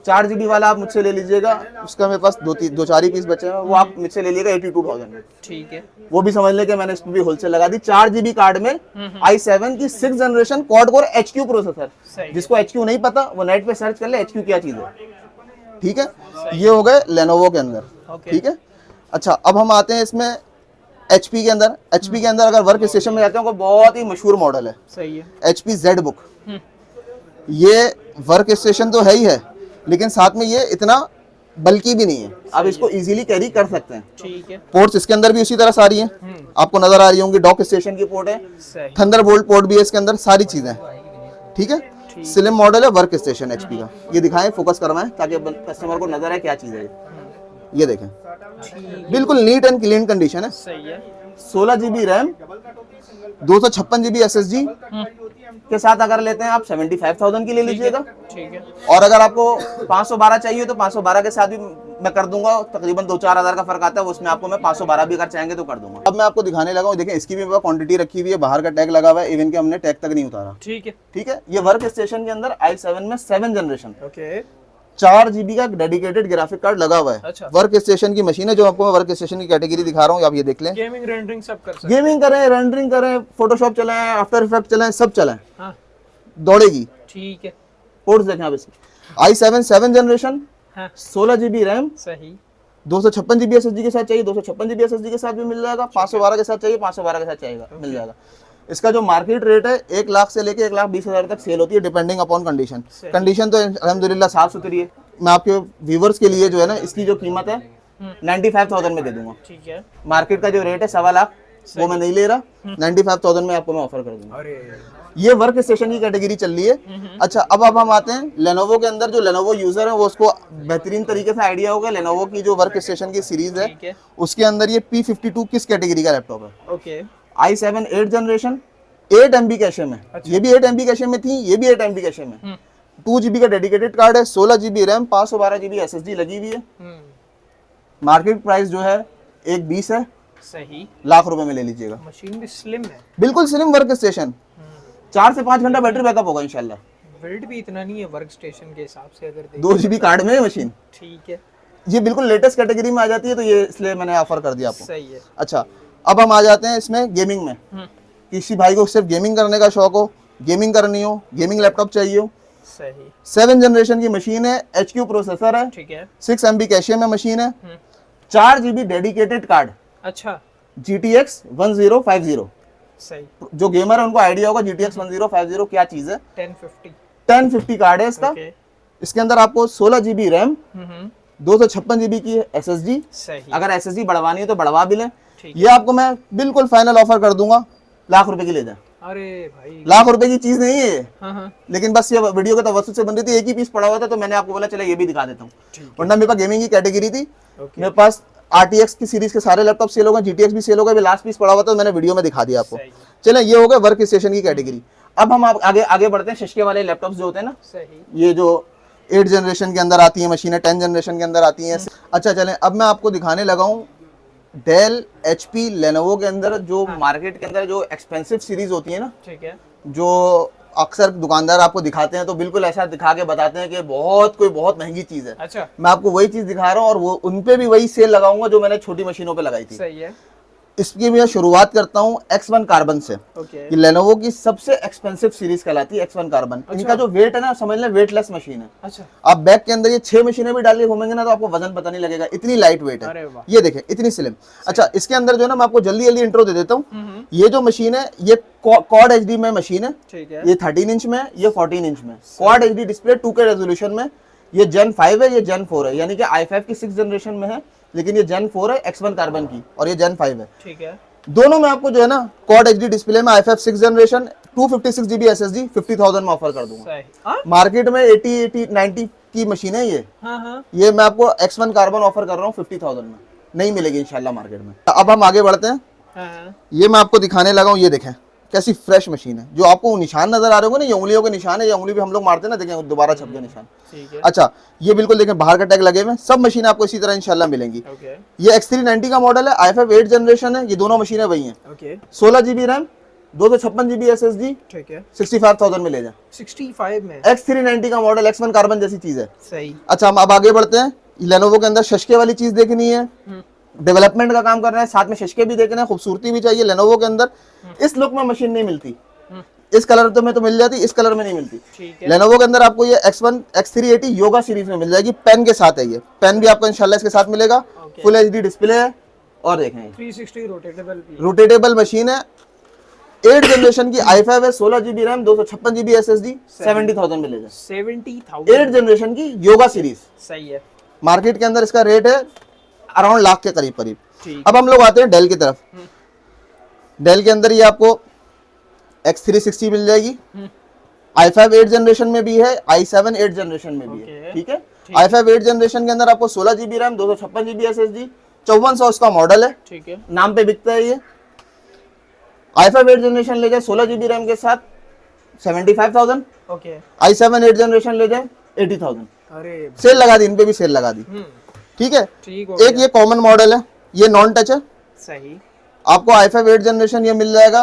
4 GB वाला आप मुझसे ले लीजिएगा, उसका मेरे पास 2-4 ही पीस बचे हैं, वो आप मुझसे ले लीजिएगा 82,000 में। ठीक है, वो भी समझ ले कि मैंने इसमें भी होलसेल लगा दी। 4 GB कार्ड में i7 की 6th generation quad core HQ processor, सही, जिसको HQ नहीं पता वो नेट पे सर्च कर ले HQ क्या चीज है। ठीक है, ये हो गए लेनोवो के अंदर। ओके, ठीक है, अच्छा अब हम आते हैं इसमें HP के अंदर। HP के अंदर अगर वर्क स्टेशन में जाते हैं, कोई बहुत ही मशहूर मॉडल है, सही है, HP ZBook। ये वर्क स्टेशन तो है ही है, लेकिन साथ में ये इतना बल्कि भी नहीं है, आप इसको इजीली कैरी कर सकते हैं। ठीक है, पोर्ट्स इसके अंदर भी उसी तरह सारी हैं, आपको नजर आ रही होंगी। डॉक स्टेशन की पोर्ट है, सही, थंडरबोल्ट पोर्ट भी है इसके अंदर, सारी चीजें। ठीक है, स्लिम मॉडल है वर्क स्टेशन HP का। ये दिखाएं, फोकस करवाएं ताकि कस्टमर को नजर आए क्या चीज है ये देखें, बिल्कुल नीट एंड क्लीन कंडीशन है। सही है, 16 GB रैम 256 GB SSD के साथ अगर लेते हैं आप 75,000 की ले लीजिएगा। ठीक है, और अगर आपको 512 चाहिए तो 512 के साथ भी मैं कर दूंगा, तकरीबन 2-4 हज़ार का फर्क आता है, उसमें आपको मैं 512 भी अगर चाहेंगे तो कर दूंगा। अब मैं आपको दिखाने लगा हूँ, देखें इसकी भी क्वांटिटी रखी हुई है, बाहर का टैग लगा हुआ है, इवन कि हमने टैग तक नहीं उतारा। ठीक है, ठीक है, ये वर्क स्टेशन के अंदर i7 में 7th जनरेशन ओके, 4 GB का डेडिकेटेड ग्राफिक कार्ड लगा हुआ है। अच्छा, वर्क स्टेशन की मशीन है, जो आपको मैं वर्क स्टेशन की कैटेगरी दिखा रहा हूँ, आप ये देख लें। गेमिंग रेंडरिंग सब कर सकते गेमिंग करें, रेंडरिंग करें, फोटोशॉप चलाएं, आफ्टर इफेक्ट चलाएं, सब चलाएं, हाँ, दौड़ेगी। ठीक है, पोर्ट्स देखें आप इसकी। i7 7th जनरेशन, हाँ, 16 GB रैम, सही, 256 GB SSD के साथ चाहिए 256 GB SSD के साथ भी मिल जाएगा, 512 के साथ चाहिए 512 के साथ चाहिए मिल जाएगा। इसका जो मार्केट रेट है 1 लाख से लेके 1,20,000 तक सेल होती है, डिपेंडिंग अपॉन कंडीशन। कंडीशन तो अल्हम्दुलिल्लाह साफ सुथरी है। मैं आपके व्यूवर्स के लिए जो है ना, इसकी जो कीमत है 95,000 में दे दूंगा। ठीक है, मार्केट का जो रेट है 1.25 लाख, वो मैं नहीं ले रहा, 95,000 में आपको मैं ऑफर कर दूंगा। अरे ये वर्क स्टेशन की कैटेगरी चल रही है। अच्छा अब हम आते हैं लेनोवो के अंदर। जो लेनोवो यूजर है वो उसको बेहतरीन तरीके से आइडिया होगा, लेनोवो की जो वर्क स्टेशन की सीरीज ठीक है है, उसके अंदर ये P52 किस कैटेगरी का लैपटॉप है। Okay, i7 8th generation 8 MB cache में, ये भी 8 MB कैशे में थी, ये भी 8 MB कैशे में। 2 GB का डेडिकेटेड कार्ड है, 16 GB रैम, 512 GB SSD लगी हुई है। मार्केट प्राइस जो है 120 है, सही। लाख रुपए में ले लीजिएगा। मशीन भी स्लिम है, बिल्कुल स्लिम वर्क स्टेशन, 4 से 5 घंटा बैटरी बैकअप होगा इंशाल्लाह। वेट भी इतना नहीं है वर्क स्टेशन के हिसाब से अगर देखें। 2 GB कार्ड में है मशीन। ठीक है, ये बिल्कुल लेटेस्ट कैटेगरी में आ जाती है, तो ये इसलिए मैंने ऑफर कर दिया आपको। सही है। अच्छा, अब हम आ जाते हैं इसमें गेमिंग में। किसी भाई को सिर्फ गेमिंग करने का शौक हो, गेमिंग करनी हो, गेमिंग लैपटॉप चाहिए हो, सही। 7 जनरेशन की मशीन है, HQ प्रोसेसर है, ठीक है, 6 MB कैशे में मशीन है, 4 GB डेडिकेटेड कार्ड, अच्छा, GTX 1050। सही। जो गेमर है उनको आइडिया होगा GTX 1050 क्या चीज है। 1050 1050 कार्ड है इसका। ओके। इसके अंदर आपको 16 GB रैम, 256 GB की SSD, सही। अगर SSD बढ़वानी है तो बढ़वा भी लें। ठीक ये आपको मैं बिल्कुल फाइनल ऑफर कर दूंगा, लाख रुपए की ले जाए। अरे भाई, लाख रुपए की चीज नहीं है ये, हाँ, लेकिन बस ये वीडियो के तवज्जुह से बन रही थी, एक ही पीस पड़ा हुआ था तो मैंने आपको बोला चला ये भी दिखा देता हूँ। वरना मेरे पास गेमिंग की कैटेगरी थी, ओके। मेरे पास RTX की सीरीज के सारे लैपटॉप सेल हो गए, GTX भी सेल हो गए, अभी लास्ट पीस पड़ा हुआ था तो मैंने वीडियो में दिखा दिया आपको। सही। चले, ये हो गए वर्क स्टेशन की कैटेगरी। अब हम आगे आगे बढ़ते हैं। शशके वाले लैपटॉप्स जो होते हैं ना, सही। ये जो 8 जनरेशन के अंदर आती है मशीनें, 10 जनरेशन के अंदर आती हैं। अच्छा चलें, अब मैं आपको दिखाने लगा हूँ डेल, HP, लेनोवो के अंदर जो मार्केट के अंदर जो एक्सपेंसिव सीरीज होती है ना, ठीक है, जो अक्सर दुकानदार आपको दिखाते हैं तो बिल्कुल ऐसा दिखा के बताते हैं कि बहुत महंगी चीज है। अच्छा, मैं आपको वही चीज दिखा रहा हूँ और वो उनपे भी वही सेल लगाऊंगा जो मैंने छोटी मशीनों पे लगाई थी। सही है। इसकी मैं शुरुआत करता हूँ X1 कार्बन से। ओके। ये लेनोवो की सबसे एक्सपेंसिव सीरीज कहलाती है X1 कार्बन। इनका जो वेट है ना, समझ लें वेटलेस मशीन है। अच्छा, आप बैग के अंदर ये 6 मशीनें भी डाल के घूमेंगे ना तो आपको वजन पता नहीं लगेगा, इतनी लाइट वेट अरे है। वाह। ये देखें इतनी स्लिम। अच्छा, इसके अंदर जो है ना, मैं आपको जल्दी जल्दी इंट्रो दे देता हूँ। ये जो मशीन है ये क्वाड HD में मशीन है। ठीक है, ये 13 इंच में, ये 14 इंच में। Quad HD display 2K resolution में। ये Gen 5 है, ये Gen 4 है, यानी कि i5 की 6 जनरेशन में है, लेकिन ये Gen 4 है X1 कार्बन की, और ये Gen 5 है। ठीक है, दोनों में आपको जो है ना क्वाड HD डिस्प्ले में i5 6 जनरेशन 256 GB SSD 50,000 में ऑफर कर दूंगा। सही। हाँ, मार्केट में 80 90 की मशीन है ये। हाँ, ये मैं आपको X1 कार्बन ऑफर कर रहा हूँ 50,000 में, नहीं मिलेगी इंशाल्लाह मार्केट में। अब हम आगे बढ़ते हैं। हाँ, ये मैं आपको दिखाने लगा हूँ, ये देखें कैसी फ्रेश मशीन है। जो आपको निशान नजर आ रहे होंगे ना, ये उंगलियों के निशान है, ये उंगली भी हम लोग मारते हैं ना, देखें दोबारा छप गया निशान। ठीक है, अच्छा, ये बिल्कुल देखें बाहर का टैग लगे हुए हैं। सब मशीन आपको इसी तरह इंशाल्लाह मिलेंगी। ओके, ये X390 का मॉडल है, i5 8 जनरेशन है, ये दोनों मशीनें वही हैं। Okay, 16 GB RAM, 256 GB SSD, ठीक है, 65,000 में ले जाए। 65 में। X390 का मॉडल X1 कार्बन जैसी चीज है। सही। अच्छा, हम अब आगे बढ़ते हैं। लेनोवो के अंदर शशके वाली चीज देखनी है, डेवलपमेंट का काम कर रहे हैं, साथ में शशके भी देखना है, खूबसूरती भी चाहिए। लेनोवो के अंदर इस लुक में मशीन नहीं मिलती, इस कलर तो में तो मिल जाती, इस कलर में नहीं मिलती। ठीक है, लेनोवो के अंदर आपको ये X1 X380 योगा सीरीज में मिल जाएगी, पेन के साथ है। ये पेन भी आपको इंशाल्लाह इसके साथ मिलेगा। Okay. फुल HD डिस्प्ले है, और देखें 360 रोटेटेबल भी। रोटेटेबल मशीन है। 8 जनरेशन की i5 है, 16 GB रैम, 256 GB SSD, 70,000 में ले जाए। 70,000। 8 जनरेशन की योगा सीरीज। सही है। मार्केट के अंदर इसका रेट है अराउंड लाख के करीब करीब। ठीक। अब हम लोग आते हैं डेल की तरफ। डेल के अंदर ये आपको X360 मिल जाएगी, i5 8 जनरेशन में भी है, i7 8 जनरेशन में भी है। Okay. ठीक है, i5 8 जनरेशन के अंदर आपको 16 GB रैम, 256 GB SSD, 5400 उसका मॉडल है, ठीक है, नाम पे बिकता है ये। i5 8 जनरेशन ले जाए 16 GB रैम के साथ 75,000, ओके। i7 8 जनरेशन ले जाए 80,000। अरे, सेल लगा दी, इन पे भी सेल लगा दी। ठीक है, ठीक हो एक गया। ये कॉमन मॉडल है, ये नॉन टच है। सही। आपको i5 8 जनरेशन ये मिल जाएगा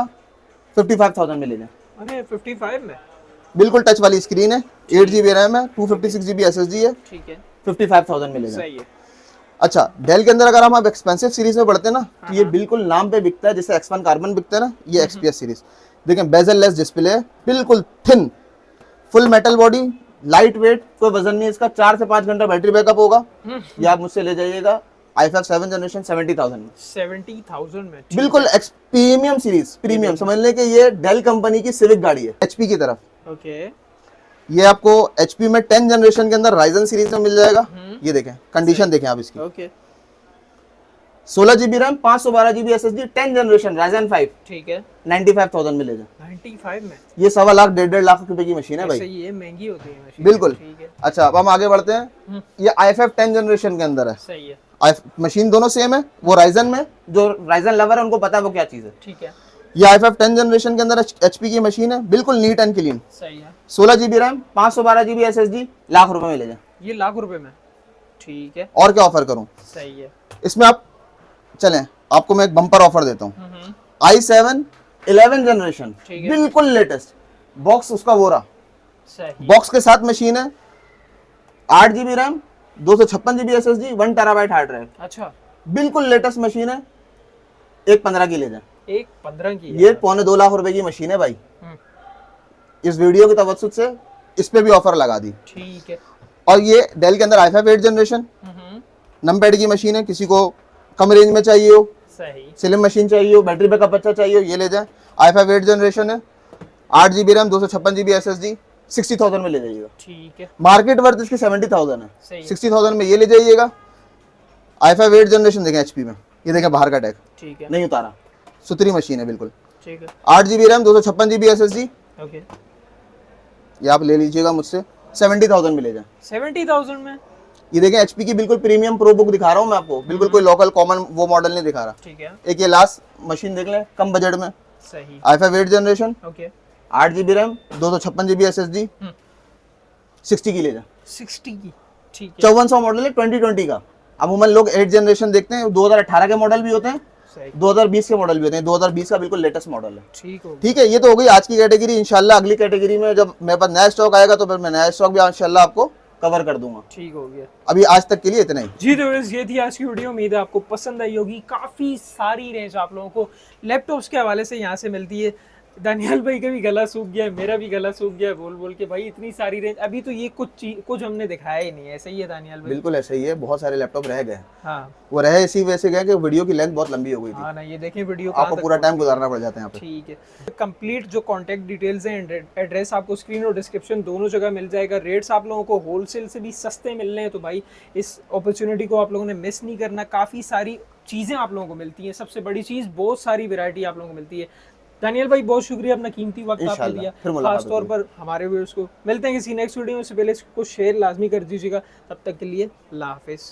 55,000 में ले जाए। अरे 55 में। बिल्कुल टच वाली स्क्रीन है, 8 GB रैम है, 256 GB SSD है, ठीक है, 55,000 में ले जाए। सही है। अच्छा, डेल के अंदर अगर हम अब एक्सपेंसिव सीरीज में बढ़ते हैं ना, तो ये बिल्कुल नाम पे बिकता है, जैसे X1 कार्बन बिकता है ना, ये XPS सीरीज। देखें बेजल लेस डिस्प्ले है, बिल्कुल thin, full metal body, light weight, कोई वजन नहीं इसका, 4 से 5 घंटा बैटरी बैकअप होगा। ये आप मुझसे ले जाइएगा i5 7 जनरेशन 70,000 में। 70,000 में। ठीक बिल्कुल प्रीमियम सीरीज, प्रीमियम समझ लें कि ये डेल कंपनी की सिविक गाड़ी है। HP की तरफ है। ओके, ये आपको HP में 10 जनरेशन के अंदर राइजन सीरीज में मिल जाएगा। ये देखें कंडीशन देखें आप इसकी, okay, 16 GB RAM, 512 GB SSD, 10 generation Ryzen 5, ठीक है, 95,000 में ले जाए। 95 में। ये 1.25 लाख 1.5 लाख रुपए की मशीन है ऐसे भाई, ये महंगी होती है मशीन। बिल्कुल। ठीक है, अच्छा, अब हम आगे बढ़ते हैं। ये i5 10 जनरेशन के अंदर है। सही है। मशीन दोनों सेम है, वो राइजन में, जो राइजन लवर है उनको पता है वो क्या चीज है। ठीक है, ये i5 10 जनरेशन के अंदर HP की मशीन है, बिल्कुल नीट एंड क्लीन। सही है। 16 GB RAM, 512 GB SSD, lakh रुपए में ले जाए। ये लाख रुपए में, ठीक है। और क्या ऑफर करूं? सही है। इसमें आप चलें, आपको मैं एक बम्पर ऑफर देता हूँ। i7 11 जनरेशन, ठीक है। बिल्कुल लेटेस्ट, बॉक्स उसका वो रहा, सही। बॉक्स के साथ मशीन है, 8 GB RAM, 256 GB SSD, 1 TB hard drive, अच्छा, बिल्कुल लेटेस्ट मशीन है। 1.15 की ले जाए। 1.15 की ये 2.25 लाख रुपए की मशीन है भाई। हम्म, इस वीडियो की तवज्जुह से इस पे भी ऑफर लगा दी। ठीक है। और ये डेल के अंदर i5 8 जनरेशन नमपैड की मशीन है, किसी को कम रेंज में चाहिए हो, सही। स्लिम मशीन चाहिए हो, बैटरी बैकअप अच्छा चाहिए हो, ये ले जाए। i5 8 जनरेशन है, 8 GB रैम, 256 GB SSD, 60,000 में ले जाइएगा। ठीक है। मार्केट वर्थ इसकी 70,000 है, सही है। 60,000 में ये ले जाइएगा। i5 8 जनरेशन देखें HP में, ये देखें बाहर का टैग ठीक है। नहीं उतारा, सुथरी मशीन है बिल्कुल। ठीक है। 8 GB RAM, 256 GB SSD, okay. ये आप ले लीजिएगा मुझसे, 70,000 में ले जाए। 70,000 में, ये देखें HP की बिल्कुल प्रीमियम प्रो बुक दिखा रहा हूँ मैं आपको, बिल्कुल कोई लोकल कॉमन वो मॉडल नहीं दिखा रहा। ठीक है। एक ये लास्ट मशीन देख लें कम बजट में, सही। i5 8 generation, okay. 8 GB RAM, 256 GB SSD, 60 की ले जाए। 60 की, ठीक है। 5400 मॉडल है 2020 का। अमूमन लोग 8 जनरेशन देखते हैं, 2018 के मॉडल भी होते हैं, सही। 2020 के मॉडल भी होते हैं, 2020 का बिल्कुल लेटेस्ट मॉडल है। ठीक हो गया। ठीक है, ये तो हो गई आज की कैटेगरी। इंशाल्लाह अगली कैटेगरी में जब मेरे पास नया स्टॉक आएगा तो फिर मैं नया स्टॉक भी इंशाल्लाह आपको कवर कर दूंगा। ठीक हो गया। अभी आज तक के लिए इतना ही। जी तो ये थी आज की वीडियो, उम्मीद है आपको पसंद आई होगी। काफ़ी सारी रेंज आप लोगों को लैपटॉप्स के हवाले से यहाँ से मिलती है। दानियाल भाई का भी गला सूख गया है, मेरा भी गला सूख गया है बोल बोल के। भाई इतनी सारी रेंज, अभी तो ये कुछ हमने दिखाया ही नहीं है। ऐसा ही है दानियाल भाई? बिल्कुल ऐसा ही है, बहुत सारे लैपटॉप रह गए। हाँ, वो रहे इसी वजह से गए कि वीडियो की लेंथ बहुत लंबी हो गई थी। हाँ ना, ये देखें वीडियो आपको पूरा टाइम गुजारना पड़ जाता है यहाँ पे। ठीक है। कंप्लीट जो कांटेक्ट डिटेल्स हैं, एड्रेस आपको स्क्रीन और डिस्क्रिप्शन दोनों जगह मिल जाएगा। रेट्स आप लोगों को होलसेल से भी सस्ते मिल रहे हैं, तो भाई इस अपॉर्चुनिटी को आप लोगों ने मिस नहीं करना। काफ़ी सारी चीज़ें आप लोगों को मिलती हैं। सबसे बड़ी चीज़, बहुत सारी वैरायटी आप लोगों को मिलती है। दानियाल भाई बहुत शुक्रिया, अपना कीमती वक्त आपने दिया। खास तौर पर हमारे व्यूअर्स को। मिलते हैं किसी नेक्स्ट वीडियो में, से पहले इसको शेयर लाजमी कर दीजिएगा। तब तक के लिए अल्लाह हाफिज़।